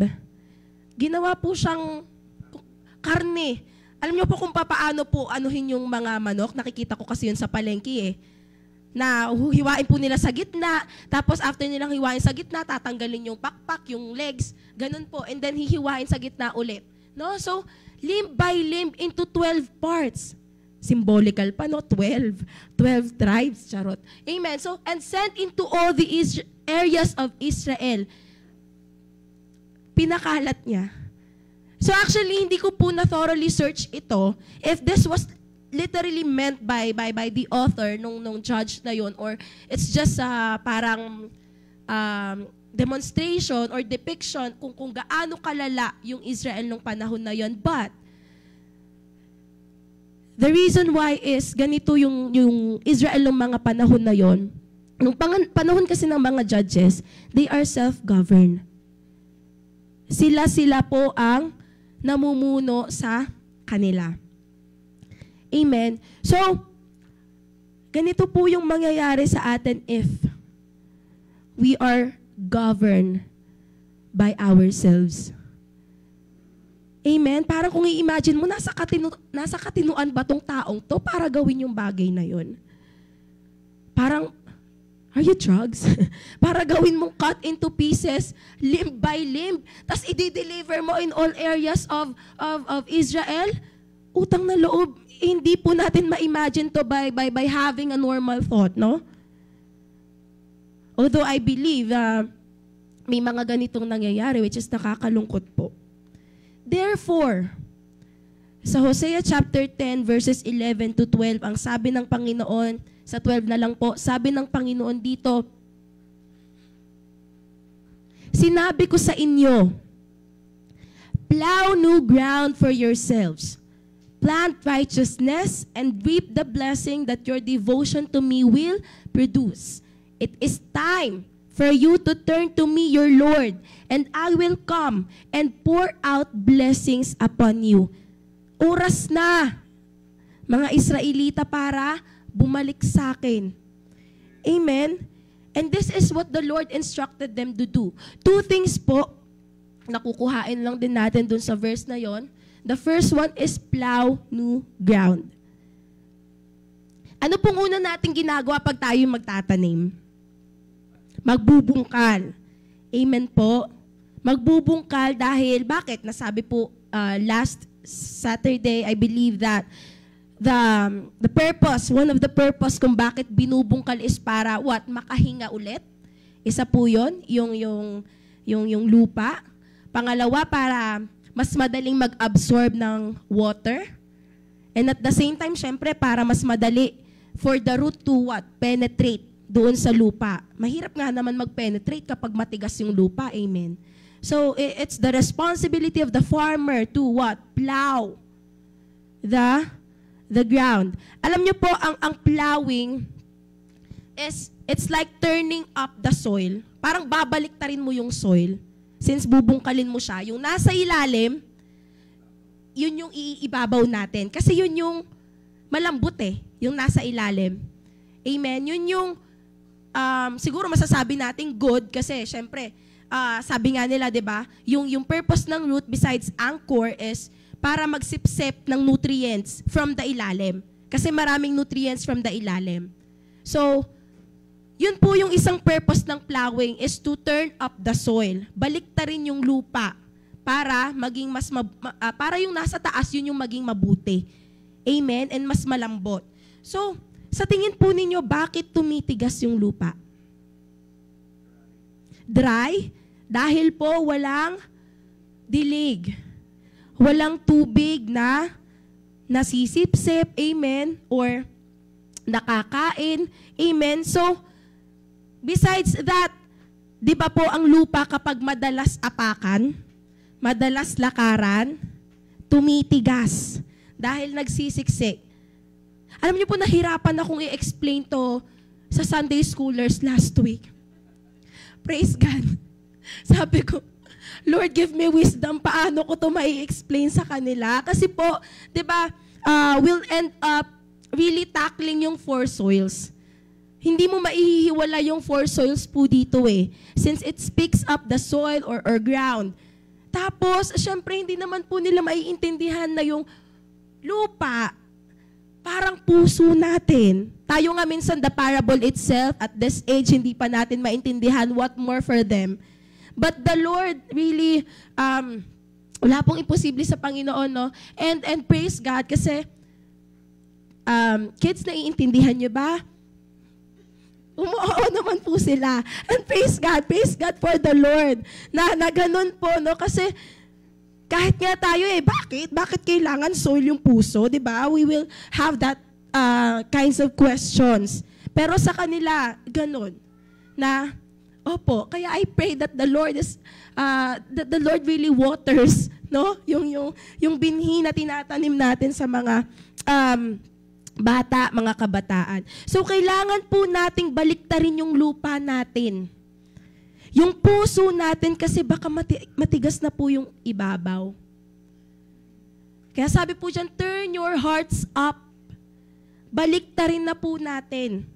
Ginawa po siyang karne. Alam niyo po kung paano po anuhin yung mga manok? Nakikita ko kasi yun sa palengke na hiwain po nila sa gitna, tapos after nilang hiwain sa gitna, tatanggalin yung pakpak, yung legs, ganun po. And then hihiwain sa gitna ulit. No? So, limb by limb into 12 parts. Symbolical pa, no? 12 tribes, charot. Amen. So, and sent into all the areas of Israel. Pinakalat niya. So actually, hindi ko po na thoroughly search ito if this was literally meant by the author nung judge na yon, or it's just parang demonstration or depiction kung gaano kalala yung Israel nung panahon na yon. But the reason why is ganito yung Israel ng mga panahon na yon. Nung panahon kasi ng mga judges, they are self-governed. Sila po ang namumuno sa kanila. Amen. So, ganito po yung mangyayari sa atin if we are governed by ourselves. Amen? Parang kung i-imagine mo, nasa katinuan ba tong taong to para gawin yung bagay na yun? Parang, are you drugs? Para gawin mong cut into pieces, limb by limb, tas i-deliver mo in all areas of Israel? Utang na loob, hindi po natin ma-imagine to by having a normal thought, no? Although I believe may mga ganitong nangyayari, which is nakakalungkot po. Therefore, sa Hosea chapter 10 verses 11 to 12, ang sabi ng Panginoon, sa 12 na lang po, sabi ng Panginoon dito, sinabi ko sa inyo, plow new ground for yourselves, plant righteousness, and reap the blessing that your devotion to me will produce. It is time for you to turn to me, your Lord, and I will come and pour out blessings upon you. Oras na, mga Israelita, para bumalik sa akin. Amen? And this is what the Lord instructed them to do. Two things po nakukuhain lang din natin dun sa verse na yon. The first one is plow new ground. Ano pong una natin ginagawa pag tayo magtatanim? Magbubungkal. Amen po. Magbubungkal dahil, bakit? Nasabi po last Saturday, I believe that the purpose, one of the purpose kung bakit binubungkal is para what? Makahinga ulit. Isa po yun, yung lupa. Pangalawa, para mas madaling mag-absorb ng water. And at the same time, syempre, para mas madali for the root to what? Penetrate doon sa lupa. Mahirap nga naman mag-penetrate kapag matigas yung lupa. Amen. So, it's the responsibility of the farmer to what? Plow the ground. Alam niyo po, ang plowing is, it's like turning up the soil. Parang babaliktarin mo yung soil. Since bubungkalin mo siya, yung nasa ilalim, yun yung iibabaw natin. Kasi yun yung malambot yung nasa ilalim. Amen? Yun yung, siguro masasabi natin good kasi syempre, sabi nga nila, di ba, yung purpose ng root besides anchor is para magsipsip ng nutrients from the ilalim. Kasi maraming nutrients from the ilalim. So, yun po yung isang purpose ng plowing is to turn up the soil. Baliktarin yung lupa para maging para yung nasa taas yun yung maging mabuti. Amen? And mas malambot. So, sa tingin po ninyo, bakit tumitigas yung lupa? Dry? Dahil po walang dilig. Walang tubig na nasisipsip, amen, or nakakain, amen. So, besides that, di ba po ang lupa kapag madalas apakan, madalas lakaran, tumitigas dahil nagsisiksik. Alam niyo po, nahirapan akong i-explain to sa Sunday schoolers last week. Praise God. Sabi ko, Lord, give me wisdom. Paano ko to mai-explain sa kanila? Kasi po, di ba, we'll end up really tackling yung 4 soils. Hindi mo maihiwala yung 4 soils po dito since it speaks up the soil or ground. Tapos, syempre, hindi naman po nila maiintindihan na yung lupa, parang puso natin. Tayo nga minsan, the parable itself, at this age, hindi pa natin maintindihan what more for them. But the Lord really, wala pong imposible sa Panginoon, no? And praise God, kasi, kids, naiintindihan nyo ba? Oo naman po sila. And praise God for the Lord, na ganun po, no? Kasi, kahit nga tayo bakit kailangan soil yung puso, di ba? We will have that kinds of questions. Pero sa kanila, ganun, na, opo, kaya I pray that the Lord is, that the Lord really waters, no? Yung binhi na tinatanim natin sa mga bata, mga kabataan. So, kailangan po nating baliktarin yung lupa natin. Yung puso natin kasi baka matigas na po yung ibabaw. Kaya sabi po dyan, turn your hearts up. Baliktarin na po natin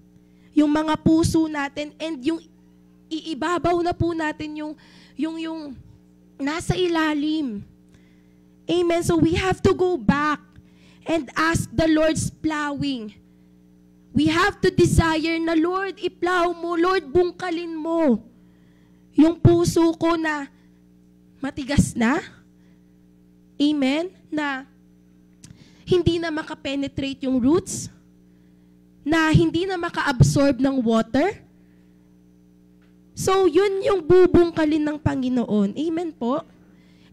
yung mga puso natin and yung iibabaw na po natin yung nasa ilalim. Amen. So we have to go back and ask the Lord's plowing. We have to desire na, Lord, i-plow mo. Lord, bungkalin mo yung puso ko na matigas na. Amen? Na hindi na makapenetrate yung roots. Na hindi na maka-absorb ng water. So, yun yung bubungkalin ng Panginoon. Amen po?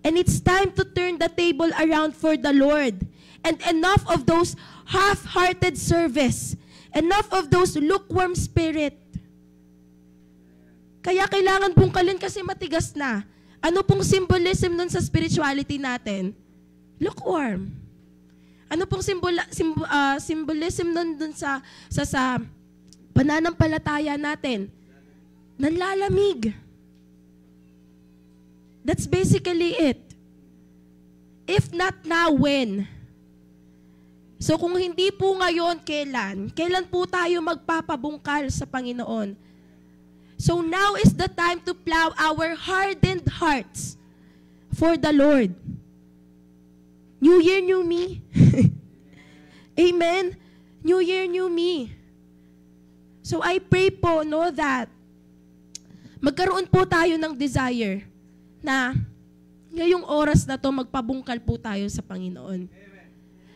And it's time to turn the table around for the Lord. And enough of those half-hearted service. Enough of those lukewarm spirit. Kaya kailangan bungkalin kasi matigas na. Ano pong symbolism nun sa spirituality natin? Lukewarm. Ano pong symbolism nun dun sa pananampalataya natin? Nanlalamig. That's basically it. If not now, when? So kung hindi po ngayon, kailan po tayo magpapabungkal sa Panginoon? So now is the time to plow our hardened hearts. for the Lord. New year, new me. Amen? New year, new me. So I pray po, no, that magkaroon po tayo ng desire na ngayong oras na to magpabungkal po tayo sa Panginoon.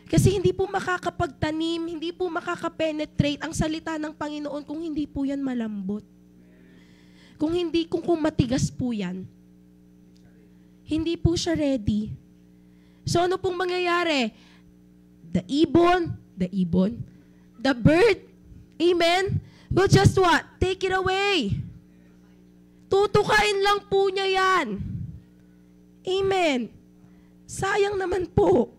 Kasi hindi po makakapagtanim, hindi po makakapenetrate ang salita ng Panginoon kung hindi po yan malambot. Kung matigas po yan. Hindi po siya ready. So ano pong mangyayari? The bird, amen, will just what? Take it away. Tutukain lang po niya yan. Amen. Sayang naman po.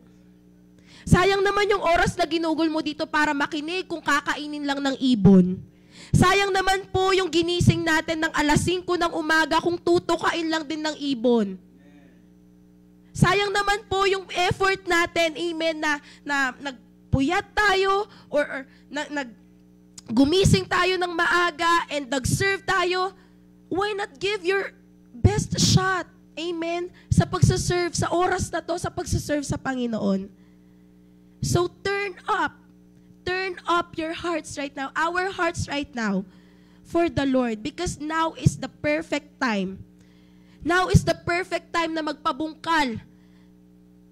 Sayang naman yung oras na ginugol mo dito para makinig kung kakainin lang ng ibon. Sayang naman po yung ginising natin ng alas 5 ng umaga kung tutukain lang din ng ibon. Sayang naman po yung effort natin, amen, na nagpuyat tayo or gumising tayo ng maaga and nag-serve tayo. Why not give your best shot, amen, sa pagsaserve, sa oras na to, sa pagsaserve sa Panginoon. So turn up your hearts right now, our hearts right now, for the Lord, because now is the perfect time. Now is the perfect time na magpabungkal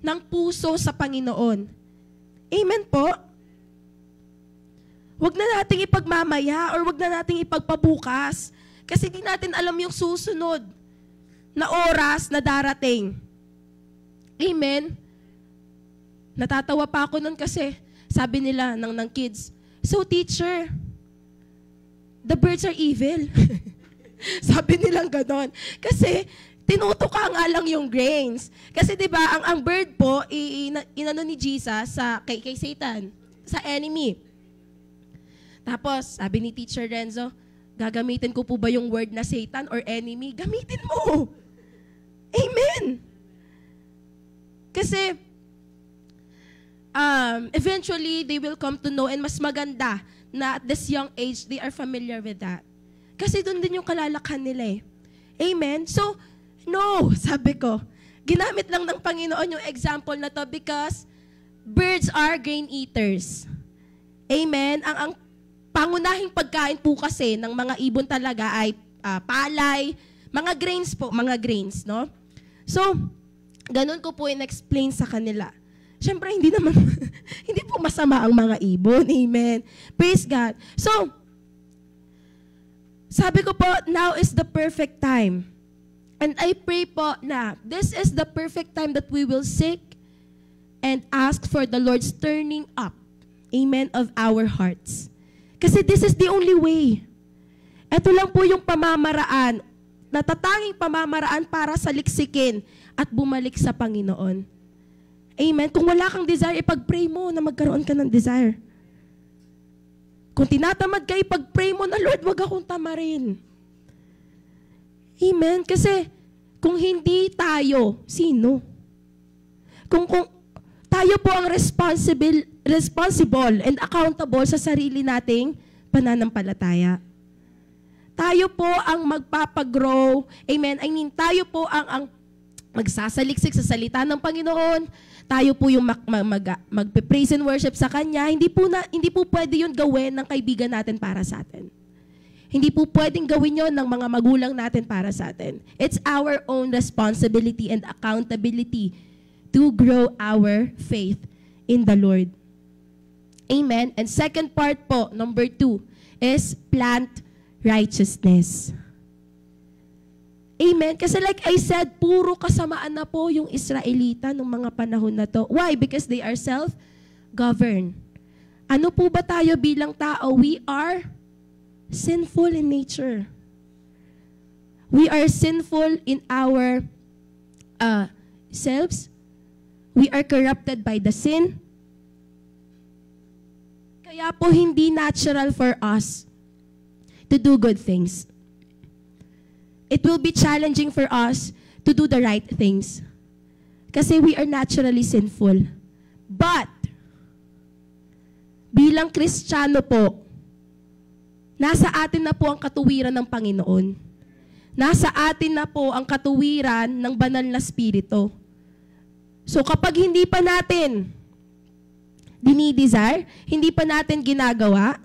ng puso sa Panginoon. Amen po? Huwag na nating ipagmamaya or huwag na nating ipagpabukas kasi di natin alam yung susunod na oras na darating. Amen? Natatawa pa ako nun kasi sabi nila ng kids, so teacher, the birds are evil. Sabi nilang ganon. Kasi tinutuka nga lang yung grains. Kasi 'di ba, ang bird po inano ni Jesus sa kay Satan, sa enemy. Tapos, sabi ni Teacher Renzo, gagamitin ko po ba yung word na Satan or enemy? Gamitin mo. Amen. Kasi eventually they will come to know, and mas maganda na at this young age they are familiar with that. Kasi doon din yung kalalakhan nila eh. Amen? So, no, sabi ko, ginamit lang ng Panginoon yung example na to because birds are grain eaters. Amen? Ang pangunahing pagkain po kasi ng mga ibon talaga ay palay, mga grains po, mga grains, no? So, ganun ko po in-explain sa kanila. Siyempre, hindi naman, hindi po masama ang mga ibon. Amen? Praise God. So, sabi ko po, now is the perfect time. And I pray po na this is the perfect time that we will seek and ask for the Lord's turning up, amen, of our hearts. Kasi this is the only way. Ito lang po yung pamamaraan, natatanging pamamaraan para saliksikin at bumalik sa Panginoon. Amen. Kung wala kang desire, ipag-pray mo na magkaroon ka ng desire. Kung tinatamad ka, ipag-pray mo na, Lord, wag akong tamarin. Amen? Kasi kung hindi tayo, sino? Kung tayo po ang responsible and accountable sa sarili nating pananampalataya. Tayo po ang magpapagrow. Amen? I mean, tayo po ang magsasaliksik sa salita ng Panginoon. Tayo po yung magpe-praise and worship sa Kanya. Hindi po pwede yun gawin ng kaibigan natin para sa atin. Hindi po pwedeng gawin yon ng mga magulang natin para sa atin. It's our own responsibility and accountability to grow our faith in the Lord. Amen? And second part po, number 2, is plant righteousness. Amen? Kasi like I said, puro kasamaan na po yung Israelita nung mga panahon na to. Why? Because they are self-governed. Ano po ba tayo bilang tao? We are sinful in nature. We are sinful in our selves. We are corrupted by the sin. Kaya po hindi natural for us to do good things. It will be challenging for us to do the right things. Kasi we are naturally sinful. But, bilang Kristiyano po, nasa atin na po ang katuwiran ng Panginoon. nasa atin na po ang katuwiran ng banal na Espiritu. So kapag hindi pa natin dinidesire, hindi pa natin ginagawa,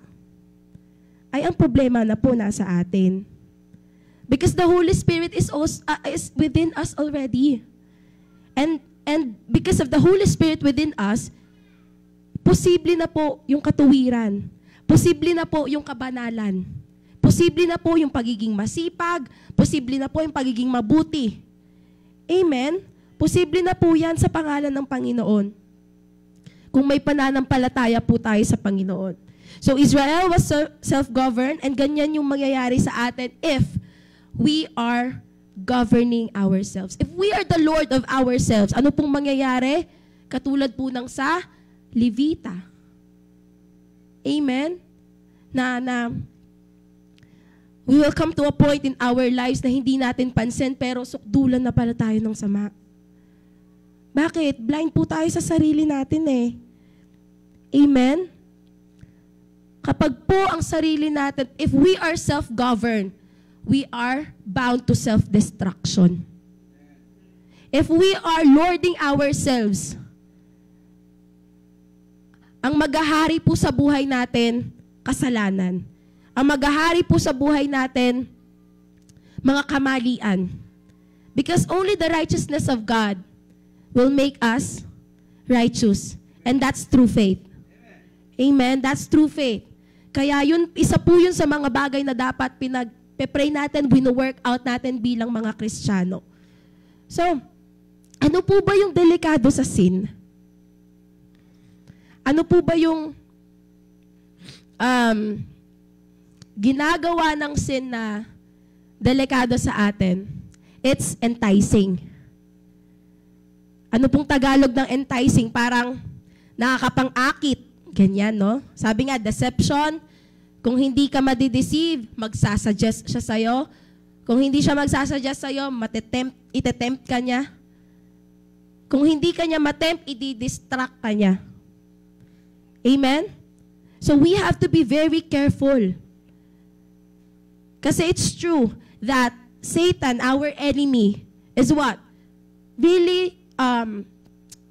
ay ang problema na po nasa atin. Because the Holy Spirit is within us already. And because of the Holy Spirit within us, posible na po yung katuwiran. Posible na po yung kabanalan. Posible na po yung pagiging masipag. Posible na po yung pagiging mabuti. Amen? Posible na po yan sa pangalan ng Panginoon. Kung may pananampalataya po tayo sa Panginoon. So Israel was self-governed, and ganyan yung mangyayari sa atin if we are governing ourselves. If we are the Lord of ourselves, ano pong mangyayari? Katulad po ng sa Levita. Amen? Na we will come to a point in our lives na hindi natin pansin, pero sukdulan na pala tayo ng sama. Bakit? Blind po tayo sa sarili natin eh. Amen? Kapag po ang sarili natin, if we are self-governed, we are bound to self-destruction. If we are lording ourselves, ang maghahari po sa buhay natin, kasalanan. Ang maghahari po sa buhay natin, mga kamalian. Because only the righteousness of God will make us righteous. And that's through faith. Amen? That's through faith. Kaya yun, isa po yun sa mga bagay na dapat pinag-pray natin, wino-work out natin bilang mga Kristiyano. So, ano po ba yung delikado sa sin? Ano po ba yung ginagawa ng sin na delikado sa atin? It's enticing. Ano pong Tagalog ng enticing? Parang nakakapang-akit. Ganyan, no? Sabi nga, deception. Kung hindi ka madideceive, magsasuggest siya sa'yo. Kung hindi siya magsasuggest sa'yo, itetempt ka niya. Kung hindi ka niya matempt, i-distract ka niya. Amen? So we have to be very careful. Kasi it's true that Satan, our enemy, is what? Really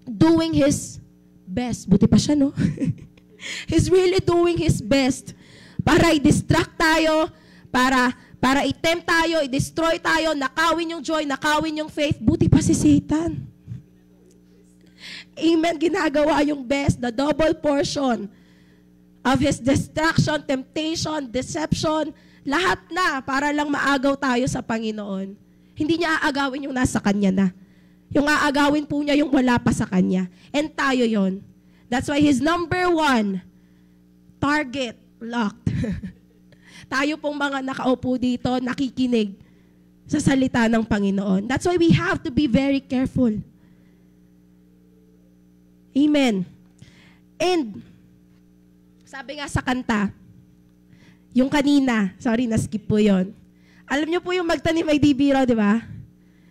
doing his best. Buti pa siya, no? He's really doing his best para i-distract tayo, para i-tempt tayo, i-destroy tayo, nakawin yung joy, nakawin yung faith. Buti pa si Satan. Amen. Ginagawa yung best, the double portion of his distraction, temptation, deception, lahat na para lang maagaw tayo sa Panginoon. Hindi niya aagawin yung nasa kanya na. Yung aagawin po niya yung wala pa sa kanya. And tayo yon. That's why his number one target locked. Tayo pong mga nakaupo dito, nakikinig sa salita ng Panginoon. That's why we have to be very careful. Amen. And, sabi nga sa kanta, yung kanina, sorry, na-skip po yun. Alam niyo po yung magtanim ay di biro, di ba?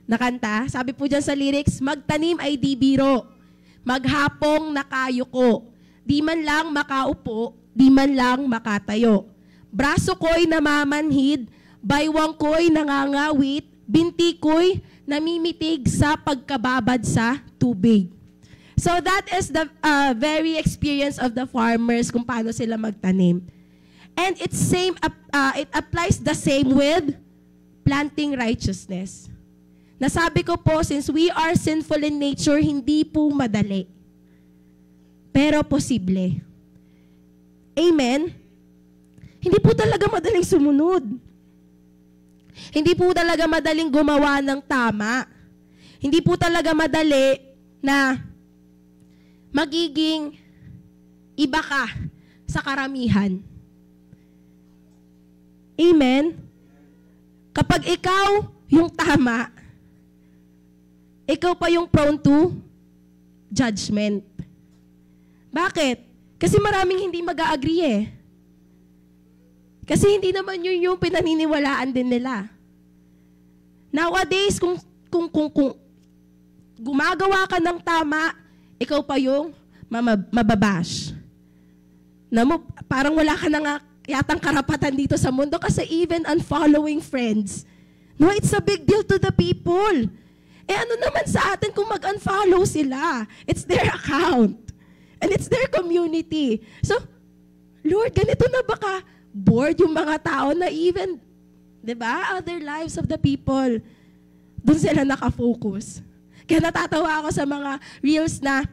Nakanta. Sabi po dyan sa lyrics, magtanim ay di biro. Maghapong nakayuko. Di man lang makaupo, di man lang makatayo. Braso ko'y namamanhid, baywang ko'y nangangawit, binti ko'y namimitig sa pagkababad sa tubig. So that is the very experience of the farmers kung paano sila magtanim. And it applies the same with planting righteousness. Nasabi ko po, since we are sinful in nature, hindi po madali. Pero posible. Amen? Hindi po talaga madaling sumunod. Hindi po talaga madaling gumawa ng tama. Hindi po talaga madali na magiging iba ka sa karamihan. Amen? Kapag ikaw yung tama, ikaw pa yung prone to judgment. Bakit? Kasi maraming hindi mag-a-agree eh. Kasi hindi naman yun yung pinaniniwalaan din nila. Nowadays, kung gumagawa ka ng tama, ikaw pa yung mababash. Parang wala ka na nga yatang karapatan dito sa mundo kasi even unfollowing friends, No, it's a big deal to the people. Eh ano naman sa atin kung mag-unfollow sila? It's their account. And it's their community. So, Lord, ganito na baka bored yung mga tao na even, di ba, other lives of the people, doon sila nakafocus. Kaya natatawa ako sa mga reels na,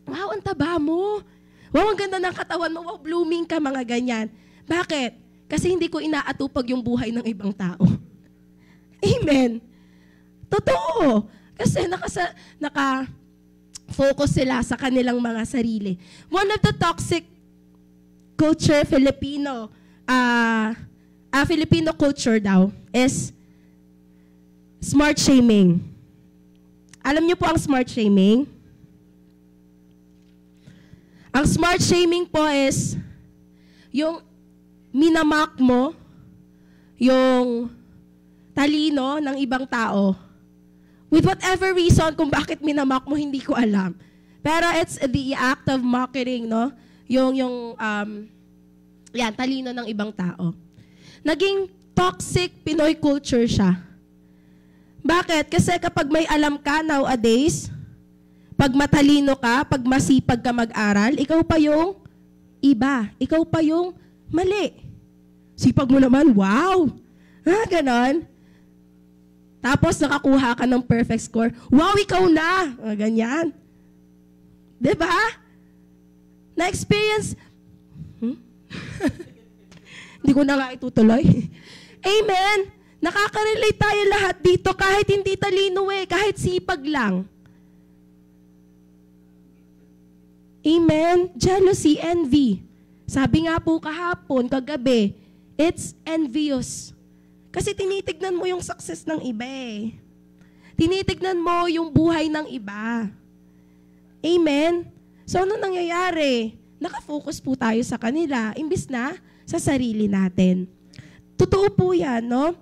wow, ang taba mo. Wow, ang ganda ng katawan mo. Wow, blooming ka, mga ganyan. Bakit? Kasi hindi ko inaatupag yung buhay ng ibang tao. Amen. Totoo. Kasi naka-focus sila sa kanilang mga sarili. One of the toxic culture Filipino culture daw is smart shaming. Alam niyo po ang smart shaming? Ang smart shaming po is yung minamak mo yung talino ng ibang tao. With whatever reason kung bakit minamak mo, hindi ko alam. Pero it's the act of mocking, no? Yung talino ng ibang tao. Naging toxic Pinoy culture siya. Bakit? Kasi kapag may alam ka nowadays, pag matalino ka, pag masipag ka mag-aral, ikaw pa yung iba. Ikaw pa yung mali. Sipag mo naman, wow! Ganon. Tapos nakakuha ka ng perfect score. Wow, ikaw na! Ganyan. Diba? Na-experience. Hindi ko na nga itutuloy. Amen. Nakaka-relate tayo lahat dito kahit hindi talino kahit sipag lang. Amen. Jealousy, envy. Sabi nga po kahapon, kagabi, it's envious. Kasi tinitignan mo yung success ng iba Tinitignan mo yung buhay ng iba. Amen? So, ano nangyayari? Nakafocus po tayo sa kanila, imbis na sa sarili natin. Totoo po yan, no?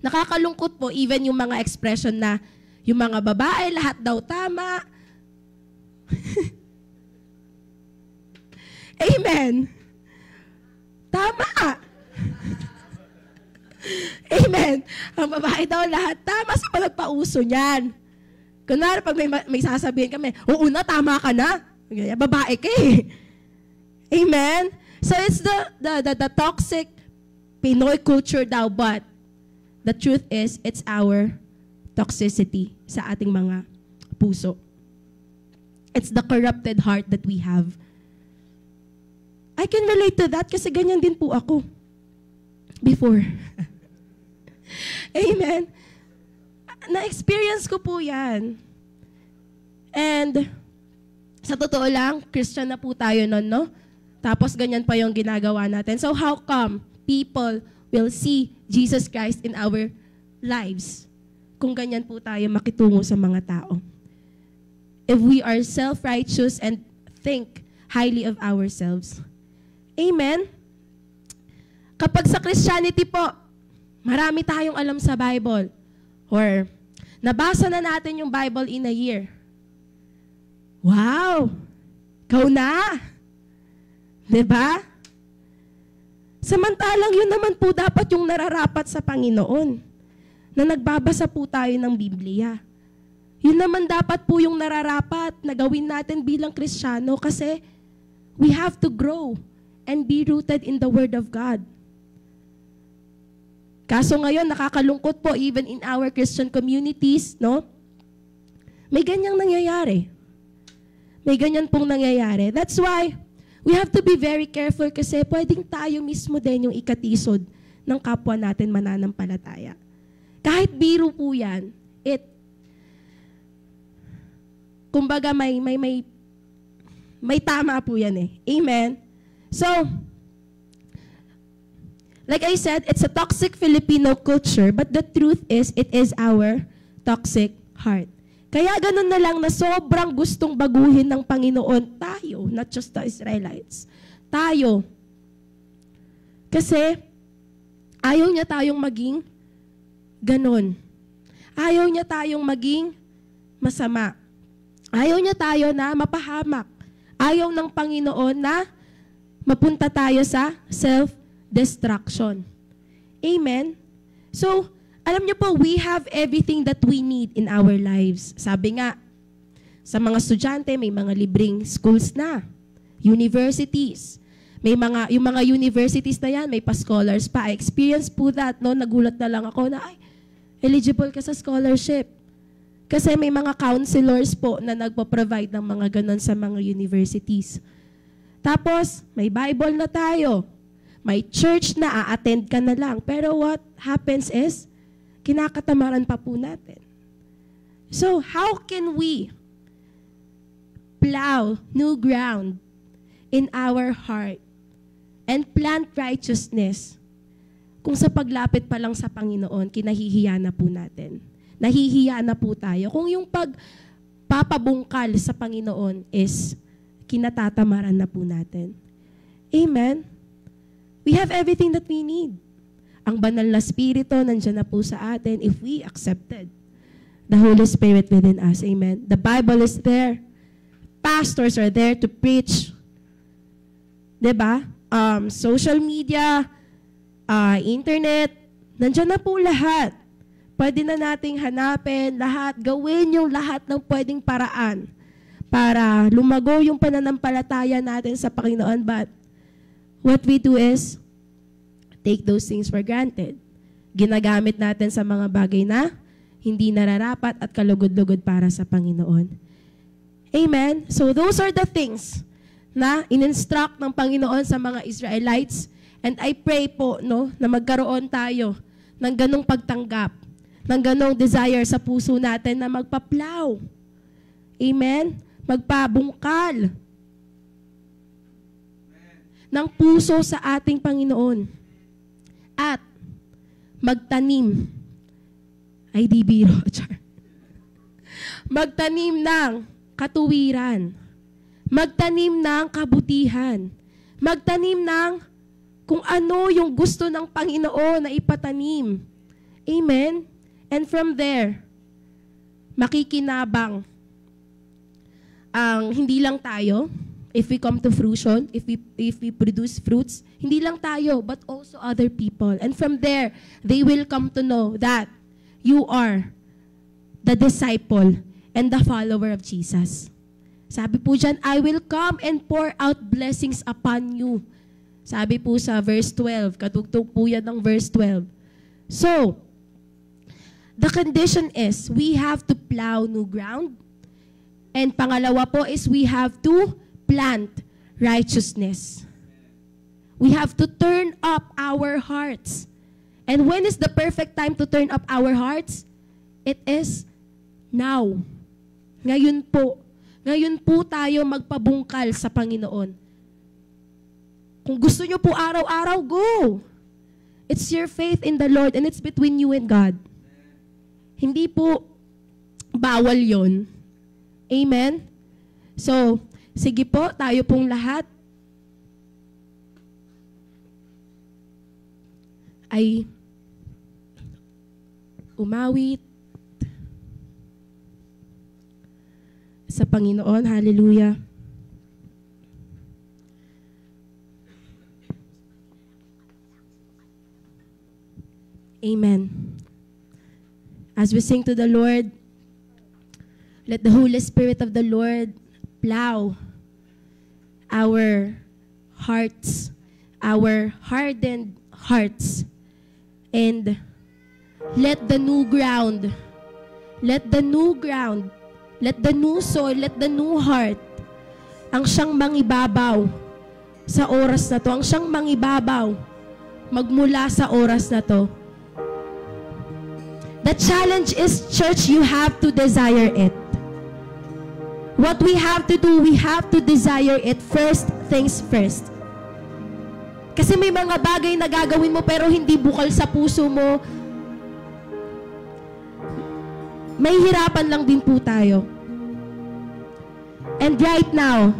Nakakalungkot po, even yung mga expression na yung mga babae, lahat daw tama. Amen? Tama! Amen. Ang babae daw lahat tama sa nagpauso niyan. Kunwari, pag may sasabihin kami, oo na, tama ka na. Babae ka Amen? So it's the toxic Pinoy culture daw, but the truth is, it's our toxicity sa ating mga puso. It's the corrupted heart that we have. I can relate to that kasi ganyan din po ako. Before. Amen. Na-experience ko po yan. And sa totoo lang, Christian na po tayo nun, no? Tapos ganyan pa yung ginagawa natin. So how come people will see Jesus Christ in our lives kung ganyan po tayo makitungo sa mga tao? If we are self-righteous and think highly of ourselves. Amen? Kapag sa Christianity po, marami tayong alam sa Bible. Or, nabasa na natin yung Bible in a year. Wow! Ikaw na! Diba? Samantalang yun naman po dapat yung nararapat sa Panginoon. Na nagbabasa po tayo ng Biblia. Yun naman dapat po yung nararapat na gawin natin bilang Kristiyano kasi we have to grow and be rooted in the Word of God. Kaso ngayon, nakakalungkot po, even in our Christian communities, no? May ganyang nangyayari. May ganyan pong nangyayari. That's why we have to be very careful kasi pwedeng tayo mismo din yung ikatisod ng kapwa natin mananampalataya. Kahit biro po yan, kumbaga may tama po yan Amen? So, like I said, it's a toxic Filipino culture, but the truth is, it is our toxic heart. Kaya ganun na lang na sobrang gustong baguhin ng Panginoon tayo, not just the Israelites. Tayo. Kasi, ayaw niya tayong maging ganun. Ayaw niya tayong maging masama. Ayaw niya tayo na mapahamak. Ayaw ng Panginoon na mapunta tayo sa self-destruction. Amen? So, Alam niyo po, we have everything that we need in our lives. Sabi nga, sa mga estudyante, may mga libreng schools na, universities. Yung mga universities na yan, may pa-scholars pa. I experienced po that, no? Nagulat na lang ako na, eligible ka sa scholarship. Kasi may mga counselors po na nagpo-provide ng mga ganon sa mga universities. Tapos, may Bible na tayo. May church na, a-attend ka na lang. Pero what happens is, kinakatamaran pa po natin. So, how can we plow new ground in our heart and plant righteousness kung sa paglapit pa lang sa Panginoon, kinahihiya na po natin. Nahihiya na po tayo. Kung yung pagpapabungkal sa Panginoon is kinatatamaran na po natin. Amen? We have everything that we need. Ang banal na Espiritu nandiyan na po sa atin if we accepted the Holy Spirit within us. Amen? The Bible is there. Pastors are there to preach. Diba? Social media, internet, nandiyan na po lahat. Pwede na nating hanapin lahat, gawin yung lahat ng pwedeng paraan para lumago yung pananampalataya natin sa Panginoon. But what we do is take those things for granted. Ginagamit natin sa mga bagay na hindi nararapat at kalugod-lugod para sa Panginoon. Amen? So those are the things na in-instruct ng Panginoon sa mga Israelites. And I pray po, no, na magkaroon tayo ng ganong pagtanggap, ng ganong desire sa puso natin na magpa-plow. Amen? Magpabungkal ng puso sa ating Panginoon. At magtanim. Ay, di biro. Magtanim ng katuwiran. Magtanim ng kabutihan. Magtanim ng kung ano yung gusto ng Panginoon na ipatanim. Amen? And from there, makikinabang ang hindi lang tayo, if we come to fruition, if we produce fruits, hindi lang tayo, but also other people. And from there, they will come to know that you are the disciple and the follower of Jesus. Sabi po dyan, I will come and pour out blessings upon you. Sabi po sa verse 12, katugtog po yan ng verse 12. So, the condition is, we have to plow new ground. And pangalawa po is, we have to plant righteousness. We have to turn up our hearts. And when is the perfect time to turn up our hearts? It is now. Ngayon po. Ngayon po tayo magpabungkal sa Panginoon. Kung gusto nyo po araw-araw, go. It's your faith in the Lord and it's between you and God. Hindi po bawal yon. Amen? So, sige po, tayo pong lahat ay umawit sa Panginoon. Hallelujah. Amen. As we sing to the Lord, let the Holy Spirit of the Lord plow our hearts, our hardened hearts, and let the new ground, let the new soil, let the new heart, ang siyang mangibabaw sa oras na to, ang siyang mangibabaw magmula sa oras na to. The challenge is, church, you have to desire it. What we have to do, we have to desire it first things first. Kasi may mga bagay na gagawin mo pero hindi bukal sa puso mo. May hirapan lang din po tayo. And right now,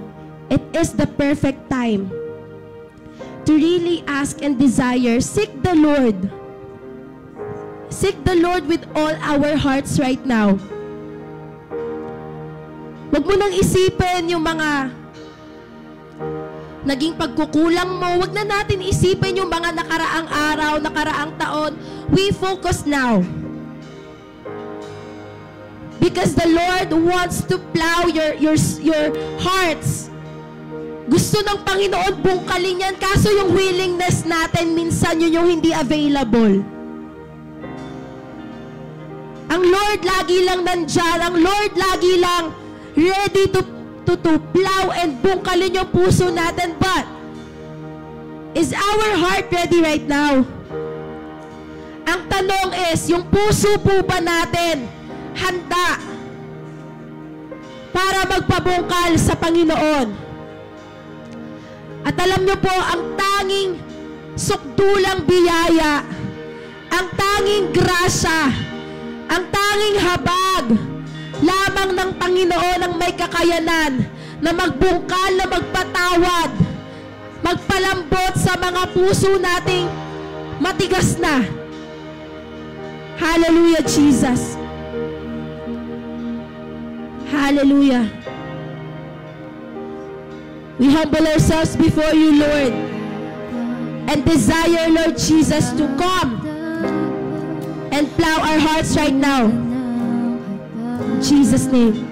it is the perfect time to really ask and desire, seek the Lord. Seek the Lord with all our hearts right now. Huwag mo nang isipin yung mga naging pagkukulang mo. Huwag na natin isipin yung mga nakaraang araw, nakaraang taon. We focus now. Because the Lord wants to plow your hearts. Gusto ng Panginoon bungkalin yan, kaso yung willingness natin, minsan yun yung hindi available. Ang Lord lagi lang nandyan. Ang Lord lagi lang ready to plow and bungkalin yung puso natin. But, is our heart ready right now? Ang tanong is, yung puso po ba natin handa para magpabungkal sa Panginoon? At alam nyo po, ang tanging sukdulang biyaya, ang tanging grasya, ang tanging habag lamang ng Panginoon ang may kakayanan na magbungkal, na magpatawad, magpalambot sa mga puso nating matigas na. Hallelujah, Jesus. Hallelujah. We humble ourselves before you, Lord, and desire, Lord Jesus, to come and plow our hearts right now. In Jesus' name.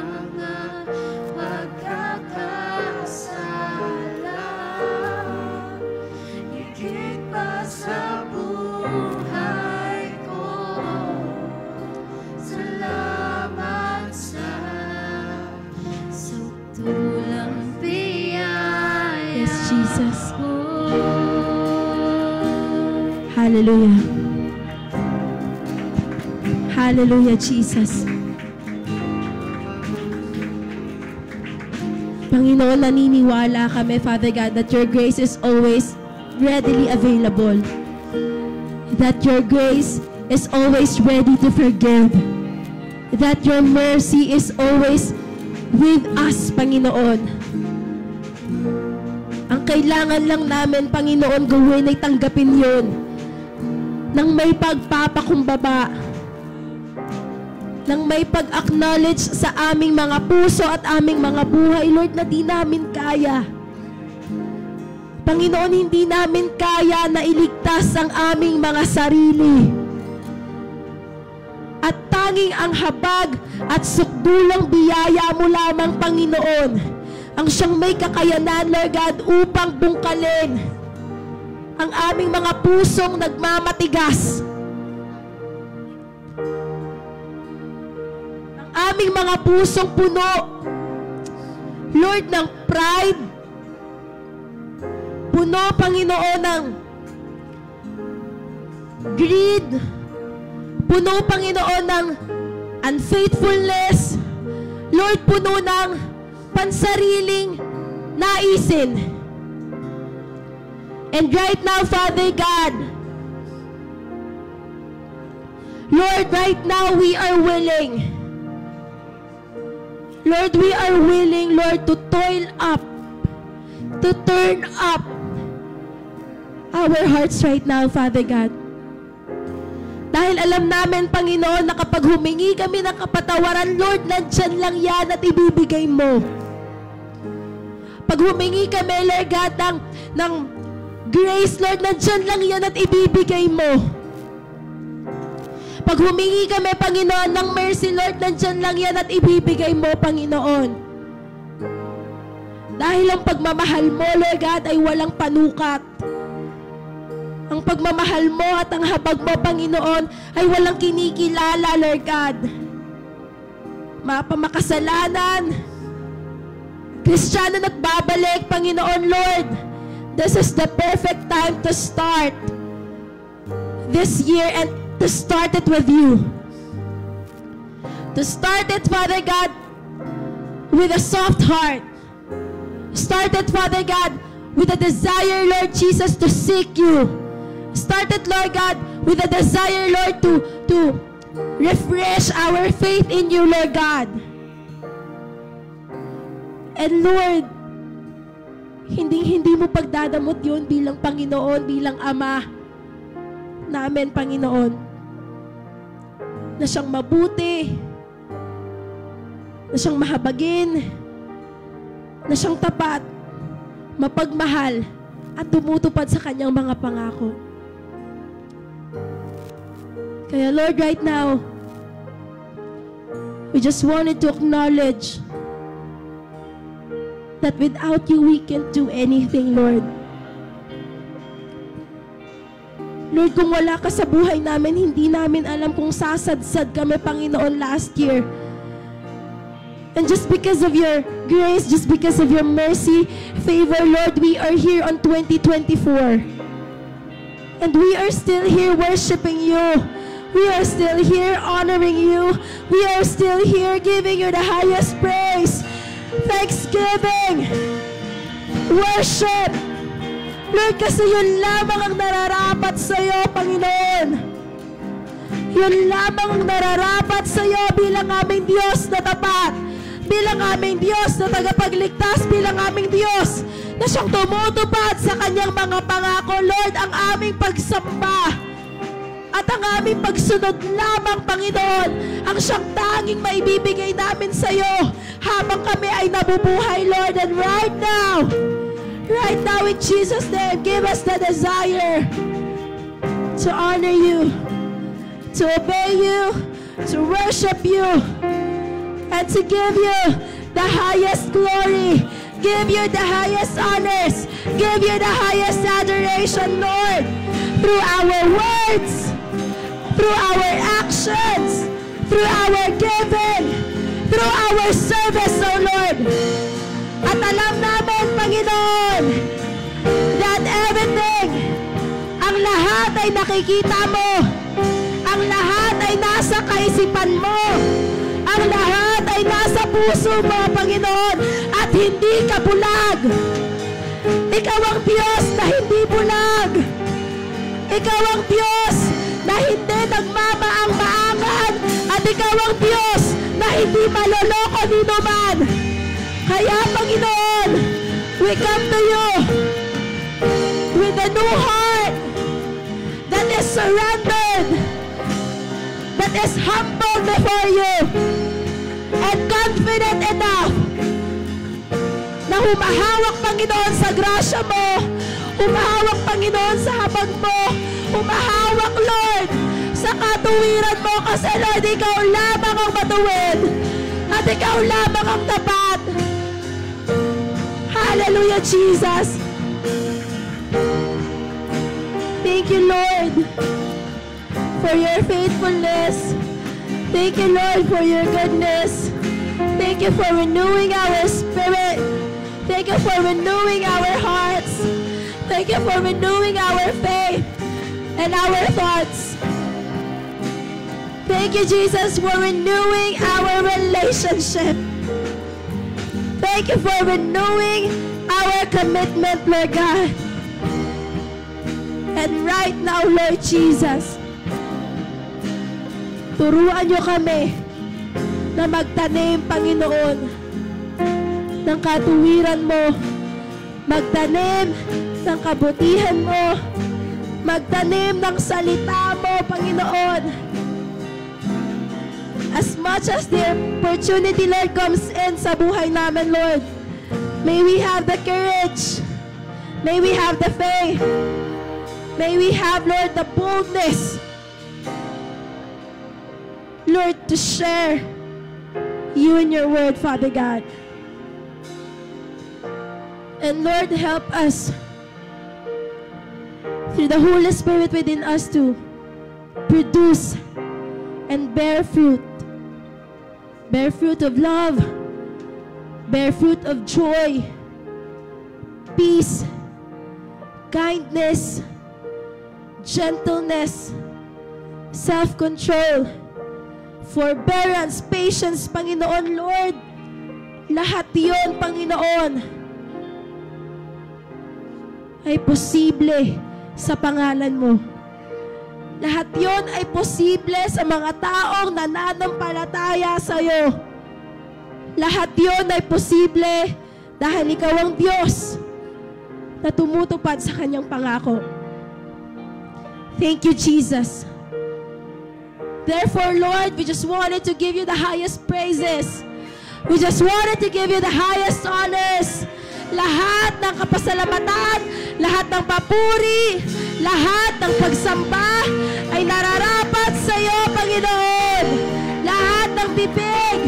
mga pagkakasala, higit pa sa buhay ko. Salamat sa tulang biyaya. Yes, Jesus. mo. Hallelujah. Hallelujah, Jesus. Panginoon, naniniwala kami, Father God, that your grace is always readily available. That your grace is always ready to forgive. That your mercy is always with us, Panginoon. Ang kailangan lang namin, Panginoon, gawin ay tanggapin yun nang may pagpapakumbaba, nang may pag-acknowledge sa aming mga puso at aming mga buhay, Lord, na di namin kaya. Panginoon, hindi namin kaya na iligtas ang aming mga sarili. At tanging ang habag at sukdulang biyaya mo lamang, Panginoon, ang siyang may kakayanan, Lord God, upang bungkalin ang aming mga pusong nagmamatigas, ang aming mga pusong puno, Lord, ng pride, puno, Panginoon, ng greed, puno, Panginoon, ng unfaithfulness, Lord, puno ng pansariling naisin. And right now, Father God, Lord, right now we are willing. Lord, we are willing, Lord, to toil up, to turn up our hearts right now, Father God. Dahil alam namin, Panginoon, na kapag humingi kami ng kapatawaran, Lord, nandyan lang yan at ibibigay mo. Pag humingi kami, Lord God, ng grace, Lord, nandyan lang yan at ibibigay mo. Pag humingi kami, Panginoon, ng mercy, Lord, nandyan lang yan at ibibigay mo, Panginoon. Dahil ang pagmamahal mo, Lord God, ay walang panukat. Ang pagmamahal mo at ang habag mo, Panginoon, ay walang kinikilala, Lord God. Mapamakasalanan, Kristiyano nagbabalik, Panginoon, Lord, this is the perfect time to start this year and to start it with you. To start it, Father God, with a soft heart. Start it, Father God, with a desire, Lord Jesus, to seek you. Start it, Lord God, with a desire, Lord, to refresh our faith in you, Lord God. And Lord, hindi mo pagdadamot yun bilang Panginoon, bilang Ama namin, Panginoon, na siyang mabuti, na siyang mahabagin, na siyang tapat, mapagmahal, at tumutupad sa kanyang mga pangako. Kaya Lord, right now, we just wanted to acknowledge that without you, we can't do anything, Lord. Lord, kung wala ka sa buhay namin, hindi namin alam kung sasadsad kami, Panginoon, last year. And just because of your grace, just because of your mercy, favor, Lord, we are here on 2024. And we are still here worshiping you. We are still here honoring you. We are still here giving you the highest praise. Thanksgiving, worship, Lord, kasi yun lamang ang nararapat sa iyo, Panginoon. Yun lamang ang nararapat sa iyo bilang aming Diyos na tapat, bilang aming Diyos na tagapagligtas, bilang aming Diyos na siyang tumutupad sa kanyang mga pangako. Lord, ang aming pagsamba at ang aming pagsunod lamang, Panginoon, ang siyang tanging maibibigay namin sa iyo habang kami ay nabubuhay, Lord. And right now, in Jesus' name, give us the desire to honor you, to obey you, to worship you, and to give you the highest glory, give you the highest honors, give you the highest adoration, Lord, through our words, through our actions, through our giving, through our service, O Lord. At alam namin, Panginoon, that everything, ang lahat ay nakikita mo, ang lahat ay nasa kaisipan mo, ang lahat ay nasa puso mo, Panginoon, at hindi ka bulag. Ikaw ang Diyos na hindi bulag. Ikaw ang Diyos na hindi nagmamaang-maangan, at ikaw ang Diyos na hindi maloloko nino man. Kaya, Panginoon, we come to you with a new heart that is surrendered, that is humble before you, and confident enough na humahawak, Panginoon, sa grasya mo, humahawak, Panginoon, sa habag mo, humahawak, Lord, sa katuwiran mo, kasi, Lord, ikaw lamang ang matuwid, at ikaw lamang ang tapat. Hallelujah, Jesus. Thank you, Lord, for your faithfulness. Thank you, Lord, for your goodness. Thank you for renewing our spirit. Thank you for renewing our hearts. Thank you for renewing our faith and our thoughts. Thank you, Jesus, for renewing our relationship. Thank you for renewing our commitment, Lord God. And right now, Lord Jesus, turuan niyo kami na magtanim, Panginoon, ng katuwiran mo, magtanim ng kabutihan mo, magtanim ng salita mo, Panginoon. As much as the opportunity, Lord, comes in sa buhay namin, Lord, may we have the courage, may we have the faith, may we have, Lord, the boldness, Lord, to share you and your word, Father God. And Lord, help us through the Holy Spirit within us to produce and bear fruit. Bear fruit of love, bear fruit of joy, peace, kindness, gentleness, self-control, forbearance, patience, Panginoon, Lord. Lahat yun, Panginoon, ay posible sa pangalan mo. Lahat yun ay posible sa mga taong nananampalataya sa iyo. Lahat yun ay posible dahil ikaw ang Diyos na tumutupad sa kanyang pangako. Thank you, Jesus. Therefore, Lord, we just wanted to give you the highest praises. We just wanted to give you the highest honors. Lahat ng kapasalamatan, lahat ng papuri, lahat ng pagsamba ay nararapat sa iyo, Panginoon. Lahat ng bibig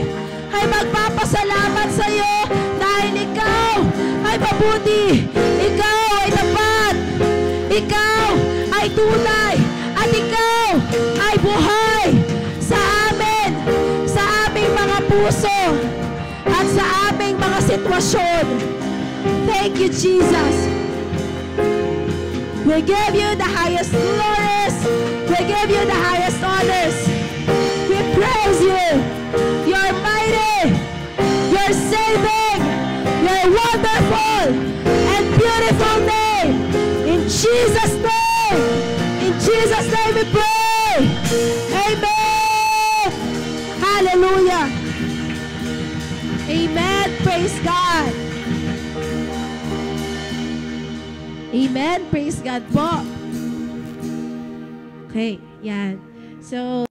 ay magpapasalamat sa iyo dahil ikaw ay mabuti, ikaw ay tapat, ikaw ay tunay, at ikaw ay buhay sa amin, sa aming mga puso, at sa aming mga sitwasyon. Thank you, Jesus. We give you the highest glories. We give you the highest honors. We praise you. You're mighty. You're saving. You're wonderful and beautiful name. In Jesus' name. In Jesus' name we pray. Amen. Hallelujah. Amen. Praise God. Amen. Praise God po. Okay, yan. So,